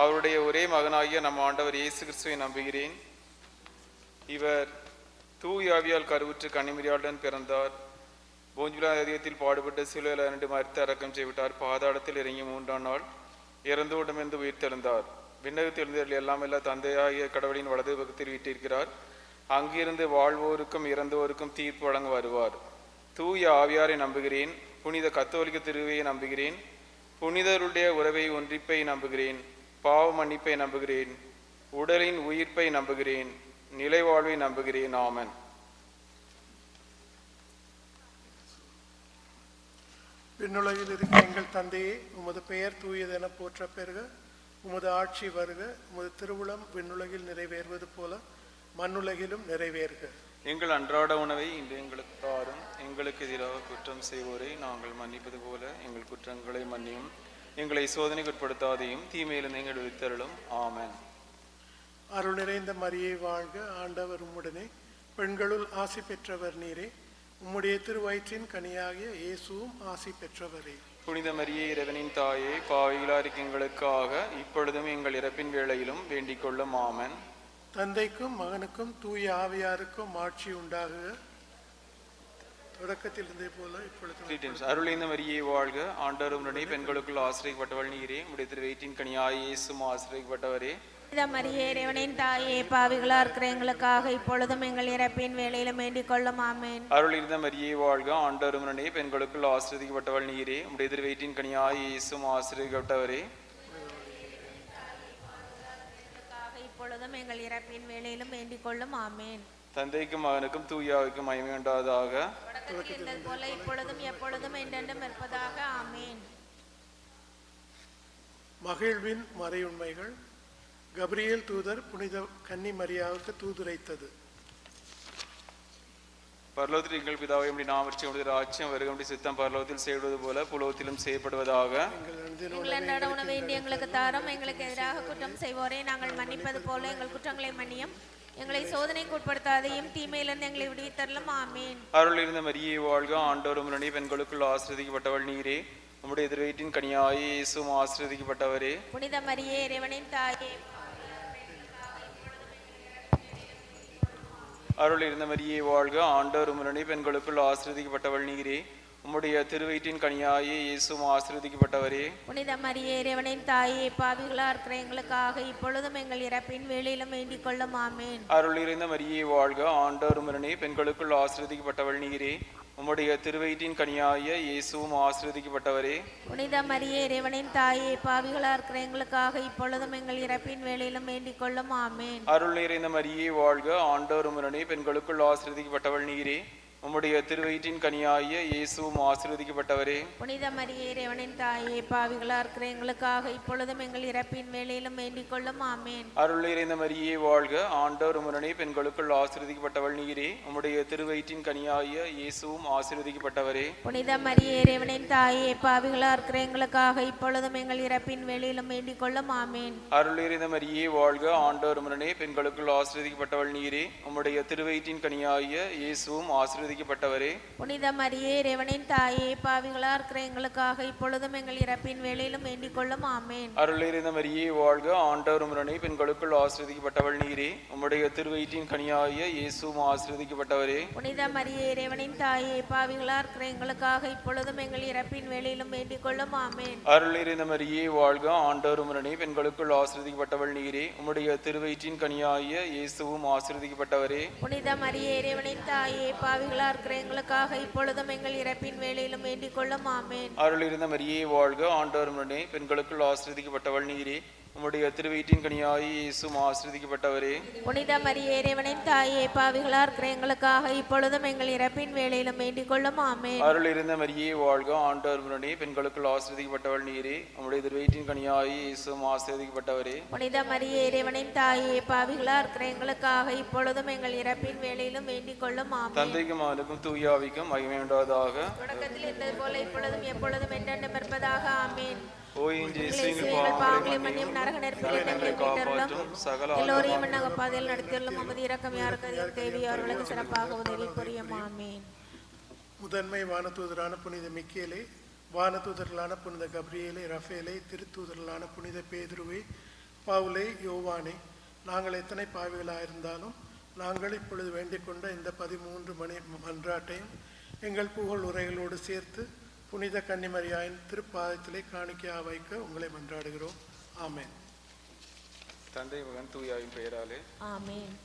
அவருடைய ஒரே மகனாகிய நம் ஆண்டவர் இயேசு கிறிஸ்துவை நம்புகிறேன். இவர் தூய ஆவியால் கருவுற்று கன்னிமரியாளுடன் பிறந்தார். போஞ்சுலா இதயத்தில் பாடுபட்டு சிலுவையில் அறைந்து மரித்து அடக்கம் செய்விட்டார். பாதாளத்தில் இறங்கி 3ஆம் நாள் இறந்தோடமிருந்து உயிர்த்தெழுந்தார். விண்ணகத்தில் எழுந்தவர்கள் எல்லாம் தந்தையாகிய கடவுளின் வலது பக்கத்தில் வீட்டிருக்கிறார். அங்கிருந்து வாழ்வோருக்கும் இறந்தோருக்கும் தீர்ப்பு வழங்க வருவார். தூய ஆவியாரை நம்புகிறேன். புனித கத்தோலிக்க திருவையை நம்புகிறேன். புனிதருடைய உறவை ஒன்றிப்பை நம்புகிறேன். பாவ மன்னிப்பை நம்புகிறேன். உடலின் உயிர்ப்பை நம்புகிறேன். நிலைவாழ்வை நம்புகிறேன். ஆமன். விண்ணுலகில் இருக்கிற எங்கள் தந்தையே, உமது பெயர் தூயதென போற்ற பெறுக. உமது ஆட்சி வருக. உமது திருவுளம் விண்ணுலகில் நிறைவேறுவது போல மண்ணுலகிலும் நிறைவேறுக. எங்கள் அன்றாட உணவை இன்று எங்களுக்கு தாரும். எங்களுக்கு எதிராக குற்றம் செய்வோரை நாங்கள் மன்னிப்பது போல எங்கள் குற்றங்களை மன்னியும். எங்களை சோதனைக்கு உட்படுத்தாதையும் தீமையிலிருந்து எங்கள் விடுவித்தருளும். ஆமன். அருள் நிறைந்த மரியே வாழ்க. ஆண்டவர் உம்முடனே, பெண்களுள் ஆசி பெற்றவர் நீரே. உம்முடைய திருவயிற்றின் கனியாகிய இயேசுவும் ஆசி பெற்றவரே. புனித மரியே, இறைவனின் தாயே, பாவிகளார் எங்களுக்காக இப்பொழுதும் எங்கள் இறப்பின் வேளையிலும் வேண்டிக் கொள்ளும். ஆமன். தந்தைக்கும் மகனுக்கும் தூய ஆவியாருக்கும் ஆட்சி உண்டாகுக. தொடக்கத்தில் இருந்தே போல இப்பொழுது. அருளிந்த மரியே வாழ்க. ஆண்டவர் உம்முடனே, பெண்களுக்குள் ஆசிரியப்பட்டவள் நீரே. உம்முடைய திருவயிற்றின் கனியாகிய இயேசுவும் ஆசிரியப்பட்டவரே. மரியே, இறைவனின் தாயே, பாவிகளா இருக்கிற எங்களுக்காக இப்பொழுதும் எங்கள் இறப்பின் வேளையிலும் வேண்டிக் கொள்ளும். ஆமேன். அருள் இருந்த மரியே வாழ்க. ஆண்டவர் உம்முடனே, பெண்களுக்குள் ஆசீர்வதிக்கப்பட்டவள் நீரே. உம்முடைய திருவயிற்றின் கனியாகிய இயேசுவும் ஆசீர்வதிக்கப்பட்டவரே. இப்பொழுதும் எங்கள் இறப்பின் வேளையிலும் வேண்டிக் கொள்ளும். ஆமேன். தந்தைக்கும் மகனுக்கும் தூயாவுக்கும் மகிமை உண்டாவதாக. போல இப்பொழுதும் எப்பொழுதும் என்றென்றும் இருப்பதாக. ஆமேன். மகிழ்வின் மறையுண்மைகள். கபிரியேல் தூதர் புனித கன்னி மரியாவுக்கு தூதுரைத்தது. பரலோகத்தில் எங்கள் பிதாவே, உம்முடைய நாமம் உடைய ராஜ்யம் வருக. உம்முடைய சித்தம் பரலோகத்தில் செய்வது போல புலோகத்திலும் செய்யப்படுவதாக. எங்களுக்கு தாரும். எங்களுக்கு எதிராக குற்றம் செய்வோரே நாங்கள் மன்னிப்பது போல எங்கள் குற்றங்களை மன்னியும். எங்களை சோதனைக்கு உட்படுத்தாதையும் தீமையிலிருந்து எங்களை விடுவித்தருளும். ஆமேன். அருள் இருந்த மரியே வாழ்க. ஆண்டவர் உம்முடனே, பெண்களுக்குள் ஆசீர்வதிக்கப்பட்டவள் நீரே. உம்முடைய திருவயிற்றின் கனியாகிய இயேசுவும் ஆசீர்வதிக்கப்பட்டவரே. புனித மரியே, இறைவனின் தாயே, அருள் இருந்த மரியே வாழ்க. ஆண்டவர் உம்முடனே, பெண்களுக்குள் ஆசீர்வதிக்கப்பட்டவள் நீரே. உம்முடைய திருவயிற்றின் கனியாகிய இயேசுவும் ஆசீர்வதிக்கப்பட்டவரே. புனித மரியே, இறைவனின் தாயே, பாவிகளா இருக்கிற எங்களுக்காக இப்பொழுதும் எங்கள் இறப்பின் வேளையிலும் வேண்டிக் கொள்ளும். ஆமேன். அருள் இருந்த மரியே வாழ்க. ஆண்டவர் உம்முடனே, பெண்களுக்குள் ஆசீர்வதிக்கப்பட்டவள் நீரே. உம்முடைய திருவயிற்றின் கனியாகிய இயேசுவும் ஆசீர்வதிக்கப்பட்டவரே. புனித மரியே, இறைவனின் தாயே, பாவிகளா இருக்கிற எங்களுக்காக இப்பொழுதும் எங்கள் இறப்பின் வேளையிலும் வேண்டிக் கொள்ளும். ஆமேன். அருள் நிறைந்த மரியே வாழ்க. ஆண்டவர் உம்முடனே, பெண்களுக்குள் ஆசீர்வதிக்கப்பட்டவள் நீரே. உம்முடைய திருவயிற்றின் கனியாகிய இயேசுவும் ஆசீர்வதிக்கப்பட்டவரே. புனித மரியே, இறைவனின் தாயே, பாவிகளா இருக்கிற எங்களுக்காக இப்பொழுதும் எங்கள் இறப்பின் வேளையிலும் வேண்டிக் கொள்ளும். ஆமேன். அருள் நிறைந்த மரியே வாழ்க. ஆண்டவர் உம்முடனே, பெண்களுக்குள் ஆசீர்வதிக்கப்பட்டவள் நீரே. உம்முடைய திருவயிற்றின் கனியாகிய இயேசுவும் ஆசீர்வதிக்கப்பட்டவரே. புனித மரியே, இறைவனின் தாயே, பாவிகளா இருக்கிற எங்களுக்காக இப்பொழுதும் எங்கள் இறப்பின் வேளையிலும் வேண்டிக் கொள்ளும். ஆமேன். அருள் நிறைந்த மரியே வாழ்க. ஆண்டவர் உம்முடனே, பெண்களுக்குள் ஆசீர்வதிக்கப்பட்டவள் நீரே. உம்முடைய திருவயிற்றின் கனியாகிய இயேசுவும் ஆசீர்வதிக்கப்பட்டவரே. புனித மரியே, இறைவனின் தாயே, பாவிகளா இருக்கிற எங்களுக்காக இப்பொழுதும் எங்கள் இறப்பின் வேளையிலும் வேண்டிக் கொள்ளும். ஆமேன். அருள் நிறைந்த மரியே வாழ்க. ஆண்டவர் உம்முடனே, பெண்களுக்குள் ஆசீர்வதிக்கப்பட்டவள் நீரே. உம்முடைய திருவயிற்றின் கனியாகிய இயேசுவும் ஆசீர்வதிக்கப்பட்டவரே. புனித மரியே, இறைவனின் தாயே, பாவிகளா இருக்கிற எங்களுக்காக இப்பொழுதும் எங்கள் இறப்பின் வேளையிலும் வேண்டிக் கொள்ளும். ஆமேன். அருள் நிறைந்த மரியே வாழ்க. ஆண்டவர் உம்முடனே, பெண்களுக்குள் ஆசீர்வதிக்கப்பட்டவள் நீரே. உம்முடைய திருவயிற்றின் கனியாகிய இயேசுவும் ஆசீர்வதிக்கப்பட்டவரே. புனித மரியே, இறைவனின் தாயே, பாவிகளா இருக்கிற எங்களுக்காக இப்பொழுதும் எங்கள் இறப்பின் வேளையிலும் வேண்டிக் கொள்ளும். ஆமேன். அருள் இருந்த மரியே வாழ்க. ஆண்டவர் உம்முடனே, பெண்களுக்குள் ஆசீர்வதிக்கப்பட்டவள் நீரே. உம்முடைய திருவயிற்றின் கனியாகிய இயேசுவும் ஆசீர்வதிக்கப்பட்டவரே. புனித மரியே, இறைவனின் தாயே, பாவிகளா இருக்கிற எங்களுக்காக இப்பொழுதும் எங்கள் இறப்பின் வேளையிலும் வேண்டிக் கொள்ளும். ஆமேன். அருள் இருந்த மரியே வாழ்க. ஆண்டவர் உம்முடனே, பெண்களுக்குள் ஆசீர்வதிக்கப்பட்டவள் நீரே. உம்முடைய திருவயிற்றின் கனியாகிய இயேசுவும் ஆசீர்வதிக்கப்பட்டவரே. புனித மரியே, இறைவனின் தாயே, பாவிகளா இருக்கிற எங்களுக்காக இப்பொழுதும் எங்கள் இறப்பின் வேளையிலும் வேண்டிக் கொள்ளும். ஆமேன். தந்தைக்கும் மகனுக்கும் தூயாவிக்கும் மகிமை உண்டாவதாக. தொடக்கத்தில் இருந்தது போல இப்பொழுதும் எப்பொழுதும் என்றென்றும் இருப்பதாக. ஆமேன். எல்லோரையும் பாதையில் நடத்தியுள்ளும். உமது இரக்கம் யாருக்கு தேவையோ அவர்களுக்கு சிறப்பாக உதவி புரியும். ஆமேன். முதன்மை வானதூதரான புனித மிக்கேலே, வானதூதர்களான புனித கபிரியேலே, ரஃபேலே, திருத்தூதர்களான புனித பேதுருவே, பவுலே, யோவானே, நாங்கள் எத்தனை பாவிகளாயிருந்தாலும் நாங்கள் இப்பொழுது வேண்டிக் கொண்ட இந்த 13 மணி மன்றாட்டையும் எங்கள் புகழ் உரைகளோடு சேர்த்து புனித கன்னிமரியாயின் திருப்பாதத்திலே காணிக்கையாக வைக்க உங்களை மன்றாடுகிறோம். ஆமென். தந்தை, மகன், தூயாவின் பெயராலே ஆமென்.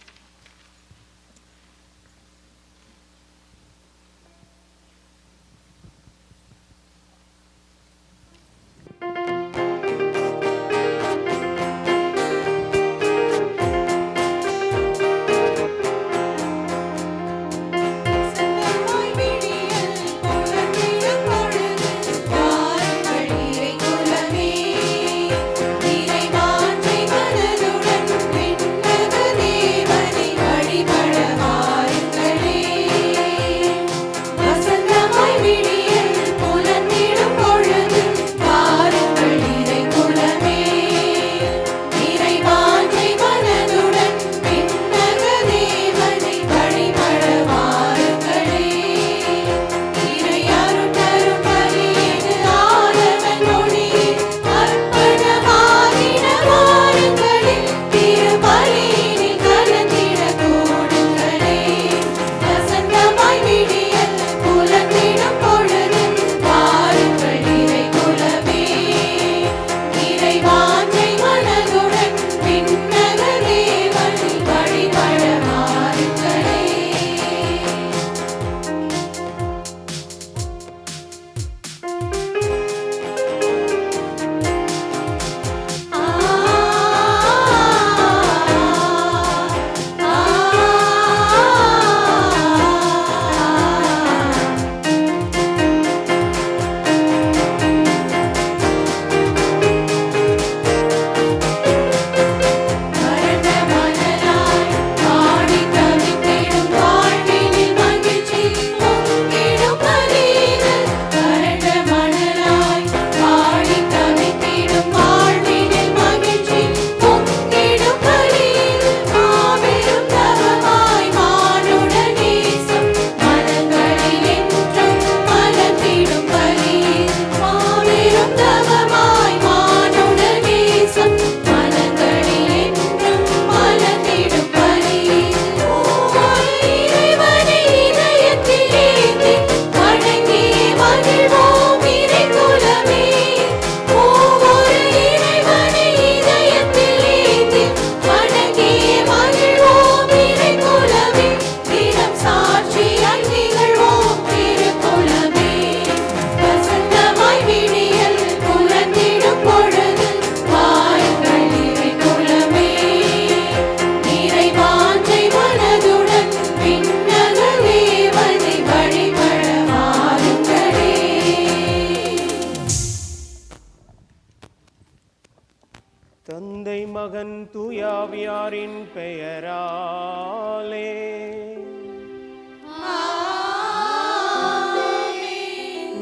தந்தை, மகன், தூயாவியாரின் பெயராலே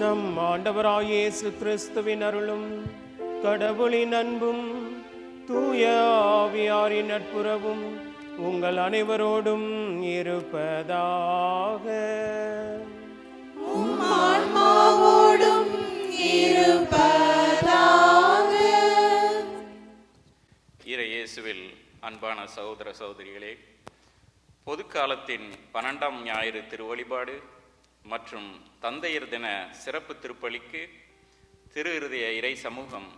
நம் ஆண்டவராகிய இயேசு கிறிஸ்துவின் அருளும் கடவுளின் அன்பும் தூய ஆவியாரின் நட்புறவும் உங்கள் அனைவரோடும் இருப்பதாக. ஆன்மாவோடும் இருப்பதாக. இயேசுவில் அன்பான சகோதர சகோதரிகளே, பொதுக்காலத்தின் 12ஆம் ஞாயிறு திருவழிபாடு மற்றும் தந்தையர் தின சிறப்பு திருப்பலிக்கு திரு இருதய இறை சமூகம்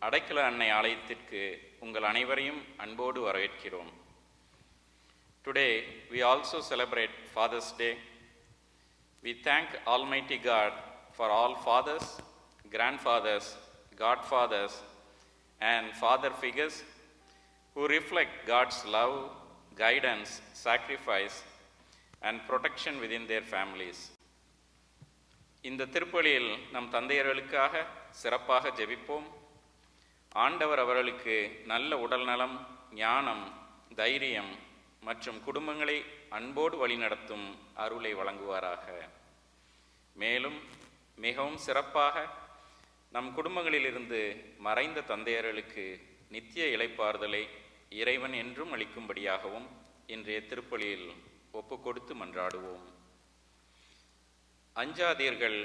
அடைக்கல அன்னை ஆலயத்திற்கு உங்கள் அனைவரையும் அன்போடு வரவேற்கிறோம். Today we also celebrate Father's Day. We thank Almighty God for all fathers, grandfathers, godfathers and father figures who reflect God's love, guidance, sacrifice and protection within their families. இந்த திருப்பலியில் நம் தந்தையர்களுக்காக சிறப்பாக ஜெபிப்போம். ஆண்டவர் அவர்களுக்கு நல்ல உடல் நலம், ஞானம், தைரியம் மற்றும் குடும்பங்களை அன்போடு வழிநடத்தும் அருளை வழங்குவாராக. மேலும் மிகவும் சிறப்பாக நம் குடும்பங்களிலிருந்து மறைந்த தந்தையர்களுக்கு நித்திய இளைப்பாறுதலை இறைவன் என்றும் அளிக்கும்படியாகவும் இன்றைய திருப்பலியில் ஒப்பு கொடுத்து மன்றாடுவோம். அஞ்சாதீர்கள்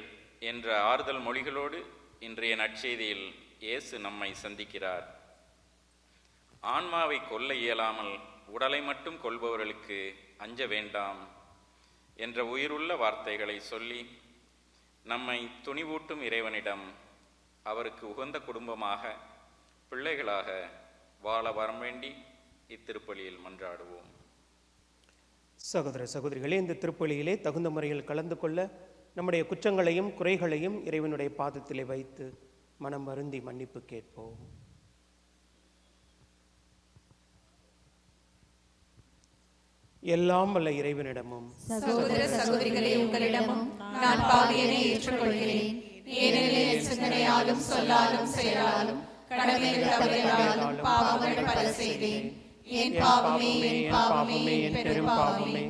என்ற ஆறுதல் மொழிகளோடு இன்றைய நற்செய்தியில் இயேசு நம்மை சந்திக்கிறார். ஆன்மாவை கொல்ல இயலாமல் உடலை மட்டும் கொள்பவர்களுக்கு அஞ்ச வேண்டாம் என்ற உயிருள்ள வார்த்தைகளை சொல்லி நம்மை துணிவூட்டும் இறைவனிடம் அவருக்கு உகந்த குடும்பமாக பிள்ளைகளாக வாழ வரம் வேண்டி இத்திருப்பலியில் மன்றாடுவோம். சகோதர சகோதரிகளே, இந்த திருப்பலியிலே தகுந்த முறையில் கலந்து கொள்ள நம்முடைய குற்றங்களையும் குறைகளையும் இறைவனுடைய பாதத்திலே வைத்து மனம் வருந்தி மன்னிப்பு கேட்போம். எல்லாம் வல்ல இறைவனிடமும் சகோதர சகோதரிகளே, உங்களிடமும் நான் பாவியனை ஏற்றுக்கொள்கிறேன். ஏனெனில் என் சிந்தனையாலும் சொல்லாலும் செயலாலும் கடமைகள் தவறினாலும் பாவங்கள் பல செய்தேன். என் பாவமே, என் பாவமே, என் பெரும் பாவமே.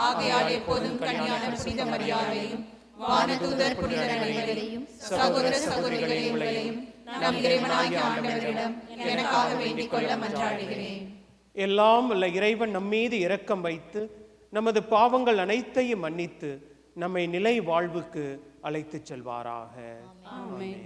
ஆகையால் எப்போதும் கன்னியான புனித மரியாதையும் வானதூதர் புனிதர் அனைவரையும் சகோதர சகோதரிகளே உங்களையும் நம் இறைவனாகிய ஆண்டவரிடம் எனக்காக வேண்டிக் கொள்ள மன்றாடுகிறேன். எல்லாம் வல்ல இறைவன் நம்மீது இரக்கம் வைத்து நமது பாவங்கள் அனைத்தையும் மன்னித்து நம்மை நிலை வாழ்வுக்கு அழைத்துச் செல்வாராக. ஆமென்.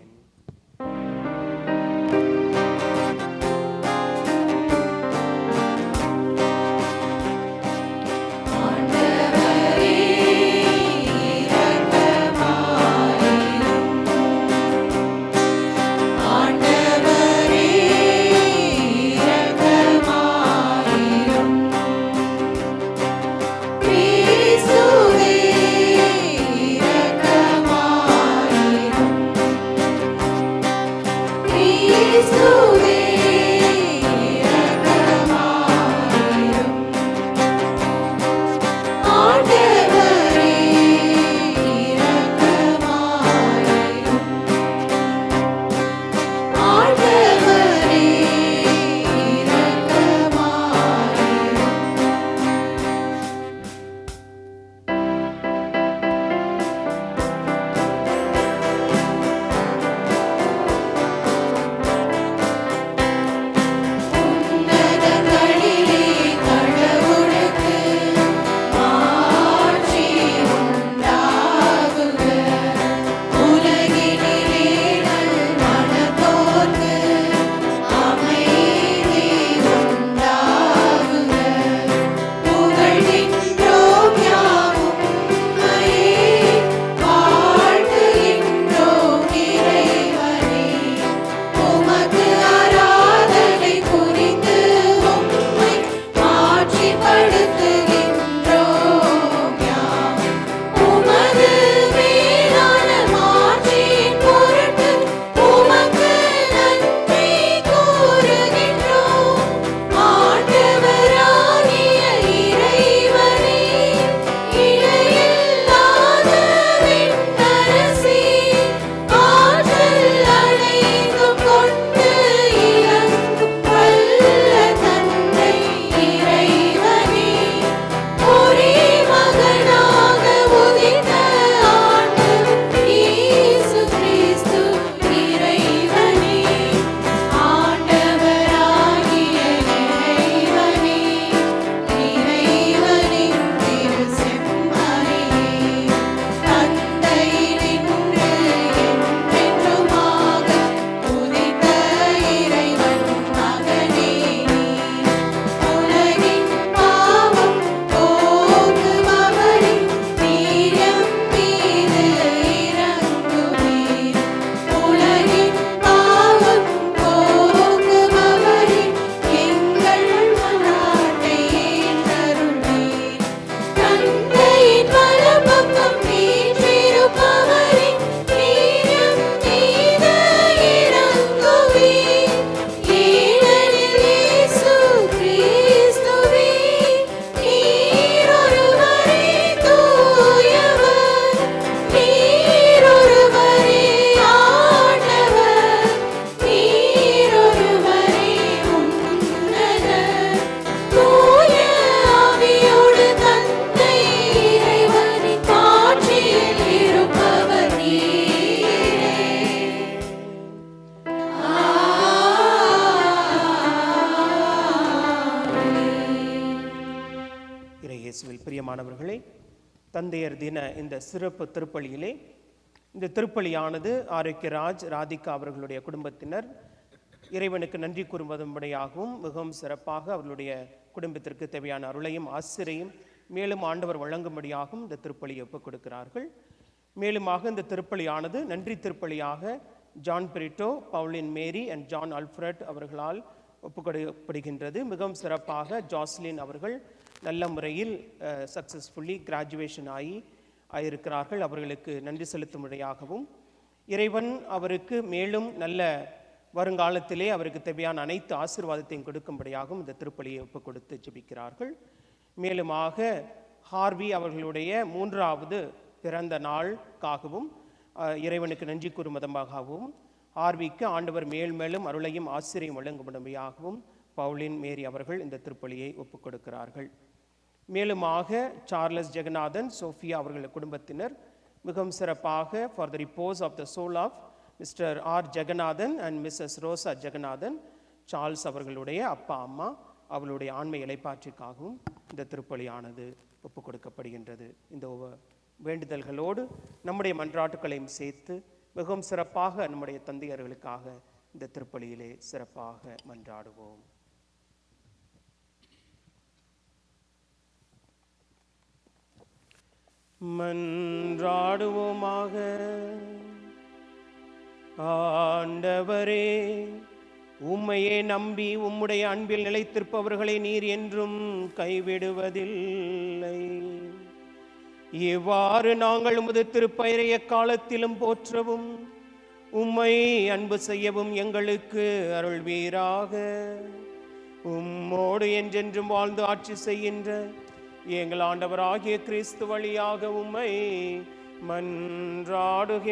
பிரியமானவர்களே, தந்தையர் தின இந்த சிறப்பு திருப்பலியிலே இந்த திருப்பலியானது ஆரோக்கியராஜ் ராதிகா அவர்களுடைய குடும்பத்தினர் இறைவனுக்கு நன்றி கூறுவதும்படியாகவும் மிகவும் சிறப்பாக அவர்களுடைய குடும்பத்திற்கு தேவையான அருளையும் ஆசிரியையும் மேலும் ஆண்டவர் வழங்கும்படியாகவும் இந்த திருப்பலியை ஒப்புக் கொடுக்கிறார்கள். மேலுமாக இந்த திருப்பலியானது நன்றி திருப்பலியாக ஜான் பிரிட்டோ, பவுலின் மேரி அண்ட் ஜான் அல்ஃப்ரட் அவர்களால் ஒப்புக்கொடுக்கப்படுகின்றது. மிகவும் சிறப்பாக ஜாஸ்லின் அவர்கள் நல்ல முறையில் சக்ஸஸ்ஃபுல்லி கிராஜுவேஷன் ஆகியிருக்கிறார்கள். அவர்களுக்கு நன்றி செலுத்தும் முறையாகவும் இறைவன் அவருக்கு மேலும் நல்ல வருங்காலத்திலே அவருக்கு தேவையான அனைத்து ஆசீர்வாதத்தையும் கொடுக்கும்படியாகவும் இந்த திருப்பலியை ஒப்புக் கொடுத்து ஜெபிக்கிறார்கள். மேலுமாக ஹார்வி அவர்களுடைய 3வது பிறந்த நாளுக்காகவும் இறைவனுக்கு நன்றி கூறும் விதமாகவும் ஹார்விக்கு ஆண்டவர் மேலும் அருளையும் ஆசிரியம் வழங்கும்படியாகவும் பவுலின் மேரி அவர்கள் இந்த திருப்பலியை ஒப்புக் கொடுக்கிறார்கள். மேலுமாக சார்லஸ் ஜெகநாதன், சோஃபியா அவர்கள் குடும்பத்தினர் மிகவும் சிறப்பாக for the repose of the soul of Mr R Jeganathan and Mrs Rosa Jeganathan, Charles அவர்களுடைய அப்பா அம்மா அவர்களுடைய ஆண்மை இலைப்பாற்றிற்காகவும் இந்த திருப்பலியானது ஒப்புக் கொடுக்கப்படுகின்றது. இந்த வேண்டுதல்களோடு நம்முடைய மன்றாட்டுக்களையும் சேர்த்து மிகவும் சிறப்பாக நம்முடைய தந்தையர்களுக்காக இந்த திருப்பலியிலே சிறப்பாக மன்றாடுவோம். மன்றாடுவோமாக. ஆண்டவரே, உம்மையே நம்பி உம்முடைய அன்பில் நிலைத்திருப்பவர்களை நீர் என்றும் கைவிடுவதில்லை. இவ்வாறு நாங்கள் உமது திருப்பெயரை எக்காலத்திலும் போற்றவும் உம்மை அன்பு செய்யவும் எங்களுக்கு அருள்வீராக. உம்மோடு என்றென்றும் வாழ்ந்து ஆட்சி செய்கின்ற எங்கள் ஆண்டவராகிய கிறிஸ்து வழியாக உம்மை மன்றாடுகின்றோம்.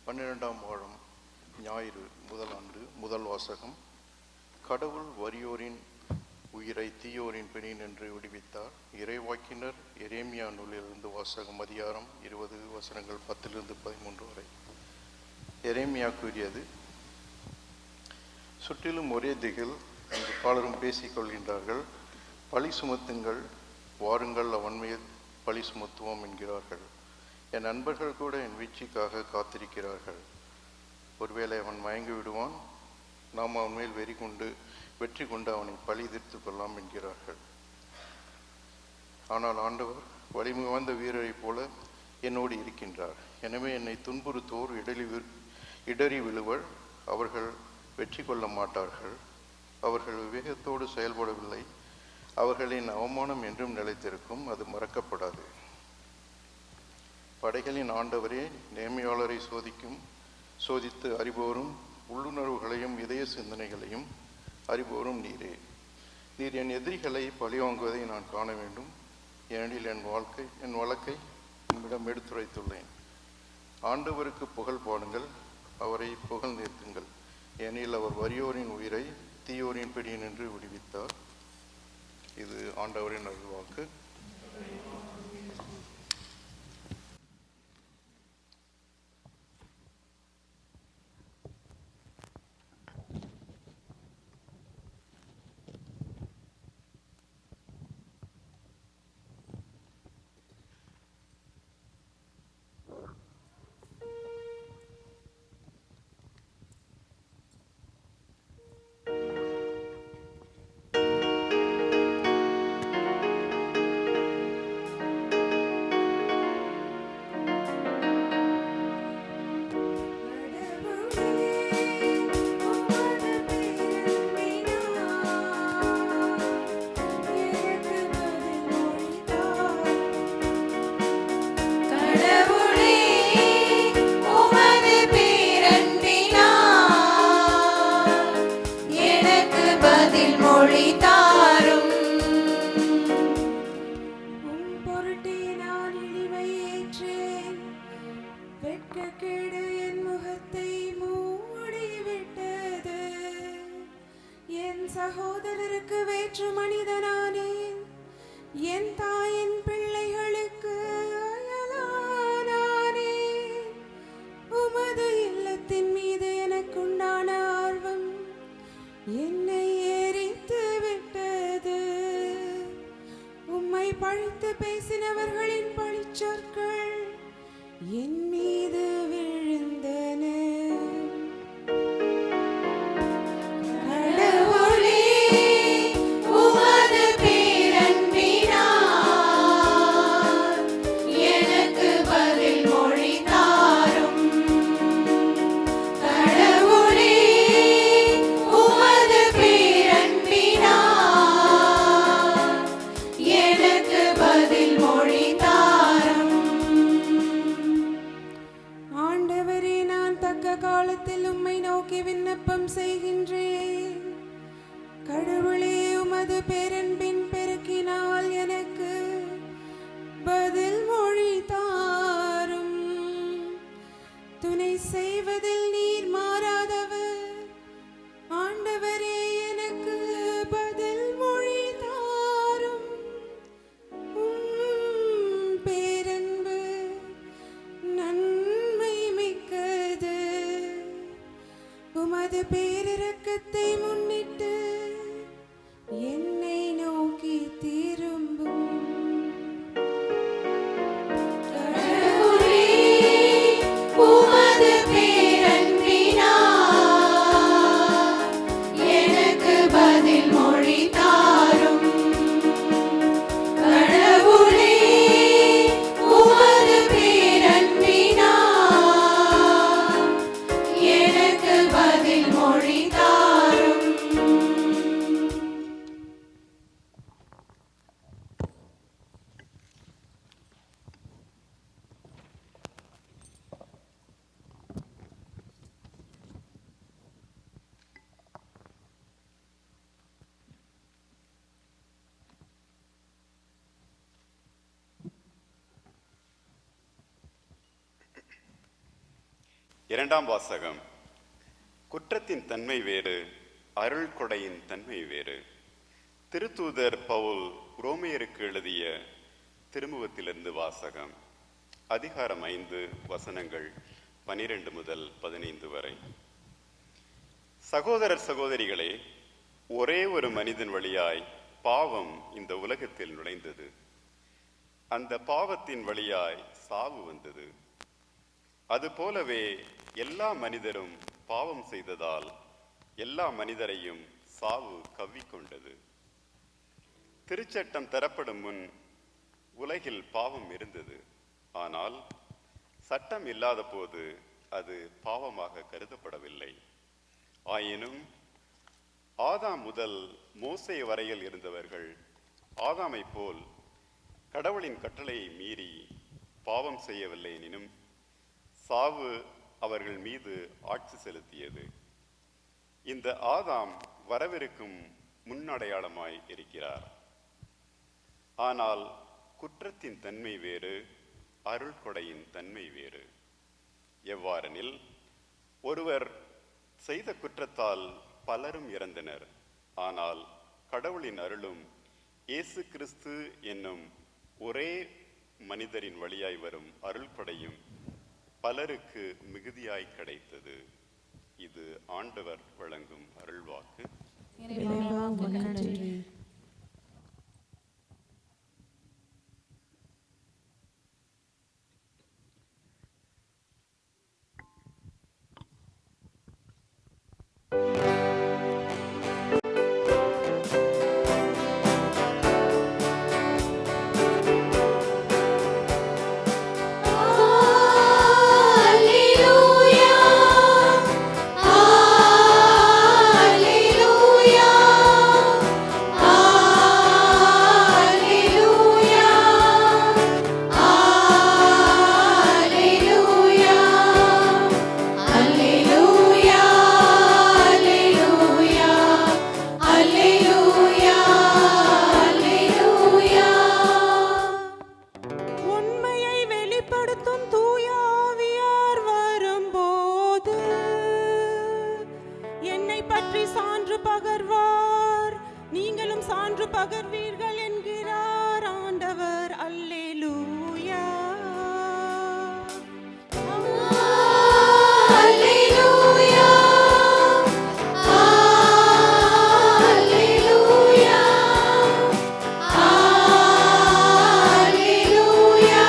பன்னிரெண்டாம் வாரம் ஞாயிறு முதல் ஆண்டு முதல் வாசகம். கடவுள் வறியோரின் உயிரை தீயோரின் பிணியின் என்று விடுவித்தார். இறைவாக்கினர் எரேமியா நூலிலிருந்து வாசகம். அதிகாரம் 20 வசனங்கள் 10-13 வரை. எரேமியா கூறியது: சுற்றிலும் ஒரே திகில் என்று பலரும் பேசிக்கொள்கின்றார்கள். பழி சுமத்துங்கள், வாருங்கள், அவன் மேல் பழி சுமத்துவோம் என்கிறார்கள். என் நண்பர்கள் கூட என் வீழ்ச்சிக்காக காத்திருக்கிறார்கள். ஒருவேளை அவன் மயங்கி விடுவான், நாம் அவன் மேல் வெற்றி கொண்டு அவனை பழி தீர்த்து கொள்ளலாம் என்கிறார்கள். ஆனால் ஆண்டவர் வலிமை வாய்ந்த வீரரைப் போல என்னோடு இருக்கின்றார். எனவே என்னை துன்புறுத்தோர் இடறி விழுவர். அவர்கள் வெற்றி கொள்ள மாட்டார்கள். அவர்கள் விவேகத்தோடு செயல்படவில்லை. அவர்களின் அவமானம் என்றும் நிலைத்திருக்கும், அது மறக்கப்படாது. படைகளின் ஆண்டவரே, நேர்மையாளரை சோதித்து அறிபவரும் உள்ளுணர்வுகளையும் இதய சிந்தனைகளையும் அறிபவரும் நீரே. நீர் என் எதிரிகளை பழிவாங்குவதை நான் காண வேண்டும். ஏனெனில் என் வழக்கை உம்மிடம் எடுத்துரைத்துள்ளேன். ஆண்டவருக்கு புகழ் பாடுங்கள், அவரை புகழ் நிறுத்துங்கள். ஏனெனில் அவர் வறியோரின் உயிரை தீயோரின் பிடியின் என்று விடுவித்தார். இது ஆண்டவரின் அருள்வாக்கு. சகோதரருக்கு வேற்று மனிதனானேன், என் தாயின் பிள்ளைகளுக்கு அயலானானேன். உமது இல்லத்தின் மீது எனக்குண்டான ஆர்வம் என்னை எரித்து விட்டது. உம்மை பழித்து பேசினவர்களின் பழிச்சொற்கள் என் மீது விழுந்தன. கடவுளே, உமது பேரன்பினால் எனக்கு பதில் மொழி தாரும். கடவுளே, உமது பேரன்பினால் எனக்கு பதில் மொழி தாரும். ஆண்டவரே, நான் தக்க காலத்தில் உம்மை நோக்கி விண்ணப்பம் செய்கின்றேன். கடவுளே, உமது பேரன்பின் பெருக்கினால் எனக்கு பதில் மொழி தாரும். துணை செய்வதில் நீர் மாறாதவர். ஆண்டவரே, எனக்கு பதில் மொழி தாரும். பேரன்பு நன்மை மிக்கது. உமது பேரிரக்கத்தை முன்னிட்டு என்னை நோக்கி திரும்பும். கடவுளே, உமது பேரன்பினால் எனக்கு பதில் மொழி தாரும். கடவுளே, உமது பேரன்பினால் எனக்கு பதில் மொழி தாரும். இரண்டாம் வாசகம். குற்றத்தின் தன்மை வேறு, அருள் கொடையின் தன்மை வேறு. திருத்தூதர் பவுல் ரோமையருக்கு எழுதிய திருமுகத்திலிருந்து வாசகம். அதிகாரம் 5, வசனங்கள் 12 முதல் 15 வரை. சகோதரர் சகோதரிகளே, ஒரே ஒரு மனிதன் வழியாய் பாவம் இந்த உலகத்தில் நுழைந்தது. அந்த பாவத்தின் வழியாய் சாவு வந்தது. அதுபோலவே எல்லா மனிதரும் பாவம் செய்ததால் எல்லா மனிதரையும் சாவு கவ்விக்கொண்டது. திருச்சட்டம் தரப்படும் முன் உலகில் பாவம் இருந்தது. ஆனால் சட்டம் இல்லாத போது அது பாவமாக கருதப்படவில்லை. ஆயினும் ஆதாம் முதல் மோசே வரையில் இருந்தவர்கள் ஆதாமை போல் கடவுளின் கட்டளையை மீறி பாவம் செய்யவில்லை எனினும் சாவு அவர்கள் மீது ஆட்சி செலுத்தியது. இந்த ஆதாம் வரவிருக்கும் முன்னடையாளமாய் இருக்கிறார். ஆனால் குற்றத்தின் தன்மை வேறு, அருள் கொடையின் தன்மை வேறு. எவ்வாறெனில், ஒருவர் செய்த குற்றத்தால் பலரும் இறந்தனர். ஆனால் கடவுளின் அருளும் இயேசு கிறிஸ்து என்னும் ஒரே மனிதரின் வழியாய் வரும் அருள் கொடையும் பலருக்கு மிகுதியாய் கிடைத்தது. இது ஆண்டவர் வழங்கும் அருள்வாக்கு. பற்றி சான்று பகர்வார். சான்று பகர்வீர்கள் என்கிறார் ஆண்டவர். அல்லேலூயா. அல்லேலூயா. அல்லேலூயா. அல்லேலூயா.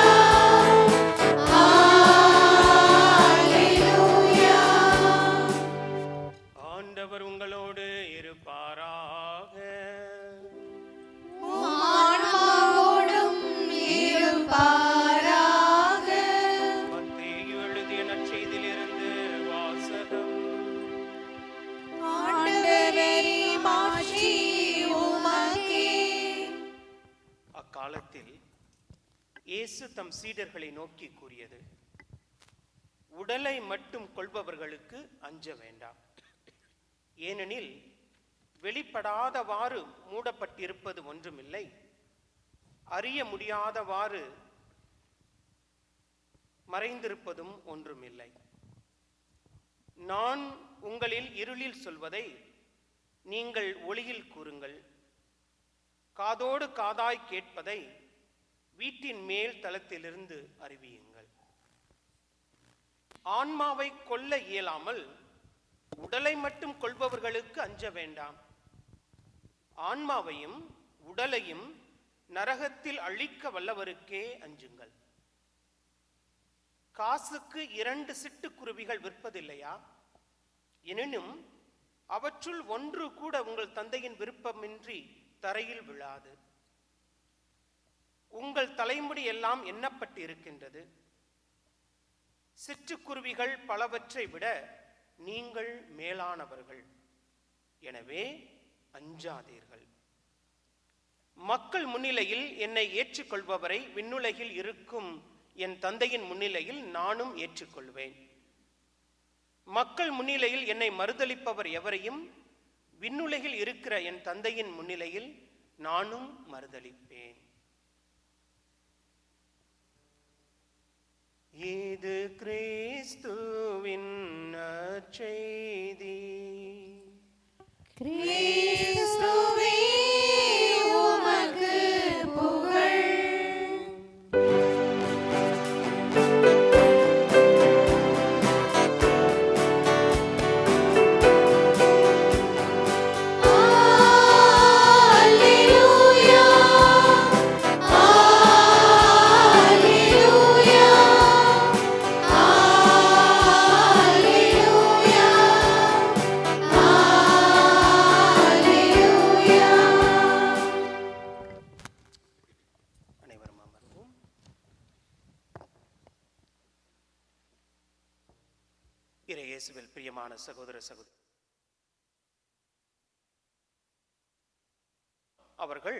அல்லேலூயா. ஆண்டவர் உங்களோடு இருப்பாராக. ஆன்மாவோடும் இருப்பாராக. மத்தேயு எழுதிய நற்செய்தியிலிருந்து வாசகம். ஆண்டவரே மாட்சி உமக்கே. அக்காலத்தில் இயேசு தம் சீடர்களை நோக்கி கூறியது, உடலை மட்டும் கொள்பவர்களுக்கு அஞ்ச வேண்டாம். ஏனெனில் வெளிப்படாதவாறு மூடப்பட்டிருப்பது ஒன்றுமில்லை, அறிய முடியாதவாறு மறைந்திருப்பதும் ஒன்றுமில்லை. நான் உங்களில் இருளில் சொல்வதை நீங்கள் ஒளியில் கூறுங்கள், காதோடு காதாய் கேட்பதை வீட்டின் மேல் தளத்திலிருந்து அறிவியுங்கள். ஆன்மாவை கொல்ல இயலாமல் உடலை மட்டும் கொள்பவர்களுக்கு அஞ்ச வேண்டாம். ஆன்மாவையும் உடலையும் நரகத்தில் அழிக்க வல்லவருக்கே அஞ்சுங்கள். காசுக்கு 2 சிட்டுக்குருவிகள் விற்பதில்லையா? எனினும் அவற்றுள் ஒன்று கூட உங்கள் தந்தையின் விருப்பமின்றி தரையில் விழாது. உங்கள் தலைமுடி எல்லாம் எண்ணப்பட்டு இருக்கின்றது. சிட்டுக்குருவிகள் பலவற்றை விட நீங்கள் மேலானவர்கள். எனவே அஞ்சாதீர்கள். மக்கள் முன்னிலையில் என்னை ஏற்றுக்கொள்பவரை விண்ணுலகில் இருக்கும் என் தந்தையின் முன்னிலையில் நானும் ஏற்றுக்கொள்வேன். மக்கள் முன்னிலையில் என்னை மறுதலிப்பவர் எவரையும் விண்ணுலகில் இருக்கிற என் தந்தையின் முன்னிலையில் நானும் மறுதலிப்பேன். இது கிறிஸ்துவின் நற்செய்தி. கிறிஸ்துவே உமக்கு புகழ். அல்லேலூயா. அல்லேலூயா. அல்லேலூயா. அல்லேலூயா. அனைவரும் அமர்வோம். இறை இயேசுவில் பிரியமான சகோதர சகோதரி, அவர்கள்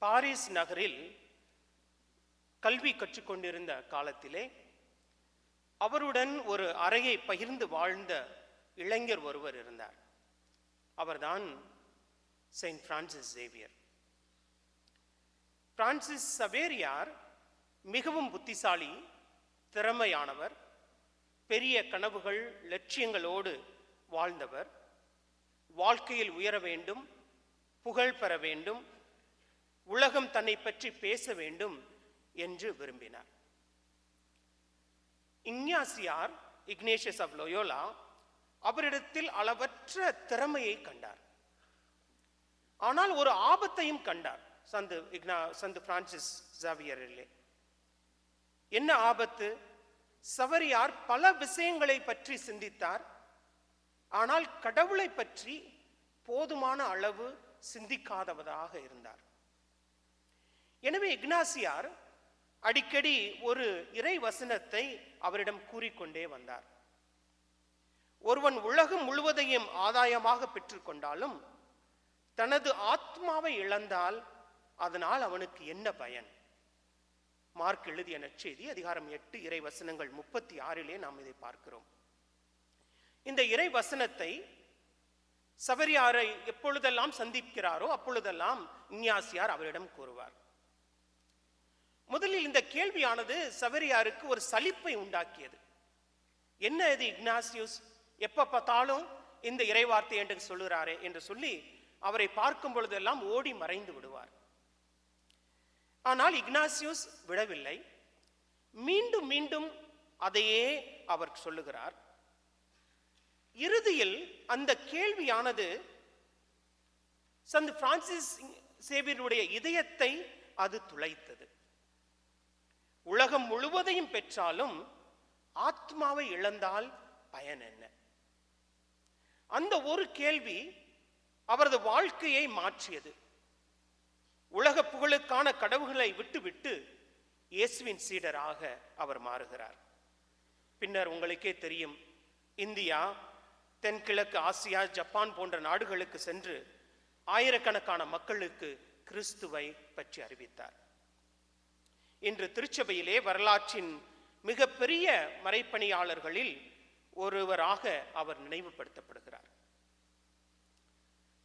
பாரிஸ் நகரில் கல்வி கற்றுக்கொண்டிருந்த காலத்திலே அவருடன் ஒரு அறையை பகிர்ந்து வாழ்ந்த இளைஞர் ஒருவர் இருந்தார். அவர்தான் Saint Francis Xavier. Francis Saveriyar மிகவும் புத்திசாலி, திறமையானவர், பெரிய கனவுகள் லட்சியங்களோடு வாழ்ந்தவர். வாழ்க்கையில் உயர வேண்டும், புகழ் பெற வேண்டும், உலகம் தன்னை பற்றி பேச வேண்டும் என்று விரும்பினார். இக்னாசியார், இக்னேஷியஸ் ஆஃப் லோயோலா, அவரிடத்தில் அளவற்ற திறமையை கண்டார். ஆனால் ஒரு ஆபத்தையும் கண்டார் சந்து பிரான்சிஸ் ஜாவியரிலே. என்ன ஆபத்து? சவரியார் பல விஷயங்களை பற்றி சிந்தித்தார், ஆனால் கடவுளை பற்றி போதுமான அளவு சிந்திக்காதவராக இருந்தார். எனவே இக்னாசியார் அடிக்கடி ஒரு இறை வசனத்தை அவரிடம் கூறிக்கொண்டே வந்தார். ஒருவன் உலகம் முழுவதையும் ஆதாயமாக பெற்றுக்கொண்டாலும் தனது ஆத்மாவை இழந்தால் அதனால் அவனுக்கு என்ன பயன்? மார்க் எழுதிய நற்செய்தி அதிகாரம் 8 இறை வசனங்கள் 36 நாம் இதை பார்க்கிறோம். இந்த இறை வசனத்தை சவரியாரை எப்பொழுதெல்லாம் சந்திக்கிறாரோ அப்பொழுதெல்லாம் இக்னாசியார் அவரிடம் கூறுவார். முதலில் இந்த கேள்வியானது சவரியாருக்கு ஒரு சலிப்பை உண்டாக்கியது. என்ன இது இக்னாசியஸ் எப்ப பார்த்தாலும் இந்த இறைவார்த்தை என்று சொல்லுகிறாரே என்று சொல்லி அவரை பார்க்கும் பொழுதெல்லாம் ஓடி மறைந்து விடுவார். ஆனால் இக்னாசியூஸ் விடவில்லை. மீண்டும் மீண்டும் அதையே அவர் சொல்லுகிறார். இறுதியில் அந்த கேள்வியானது சந்த் பிரான்சிஸ் சேவியருடைய இதயத்தை அது துளைத்தது. உலகம் முழுவதையும் பெற்றாலும் ஆத்மாவை இழந்தால் பயன் என்ன? அந்த ஒரு கேள்வி அவரது வாழ்க்கையை மாற்றியது. உலக புகழுக்கான கடவுள்களை விட்டுவிட்டு இயேசுவின் சீடராக அவர் மாறுகிறார். பின்னர் உங்களுக்கே தெரியும், இந்தியா, தென்கிழக்கு ஆசியா, ஜப்பான் போன்ற நாடுகளுக்கு சென்று ஆயிரக்கணக்கான மக்களுக்கு கிறிஸ்துவை பற்றி அறிவித்தார். இன்று திருச்சபையிலே வரலாற்றின் மிகப்பெரிய மறைப்பணியாளர்களில் ஒருவராக அவர் நினைவுபடுத்தப்படுகிறார்.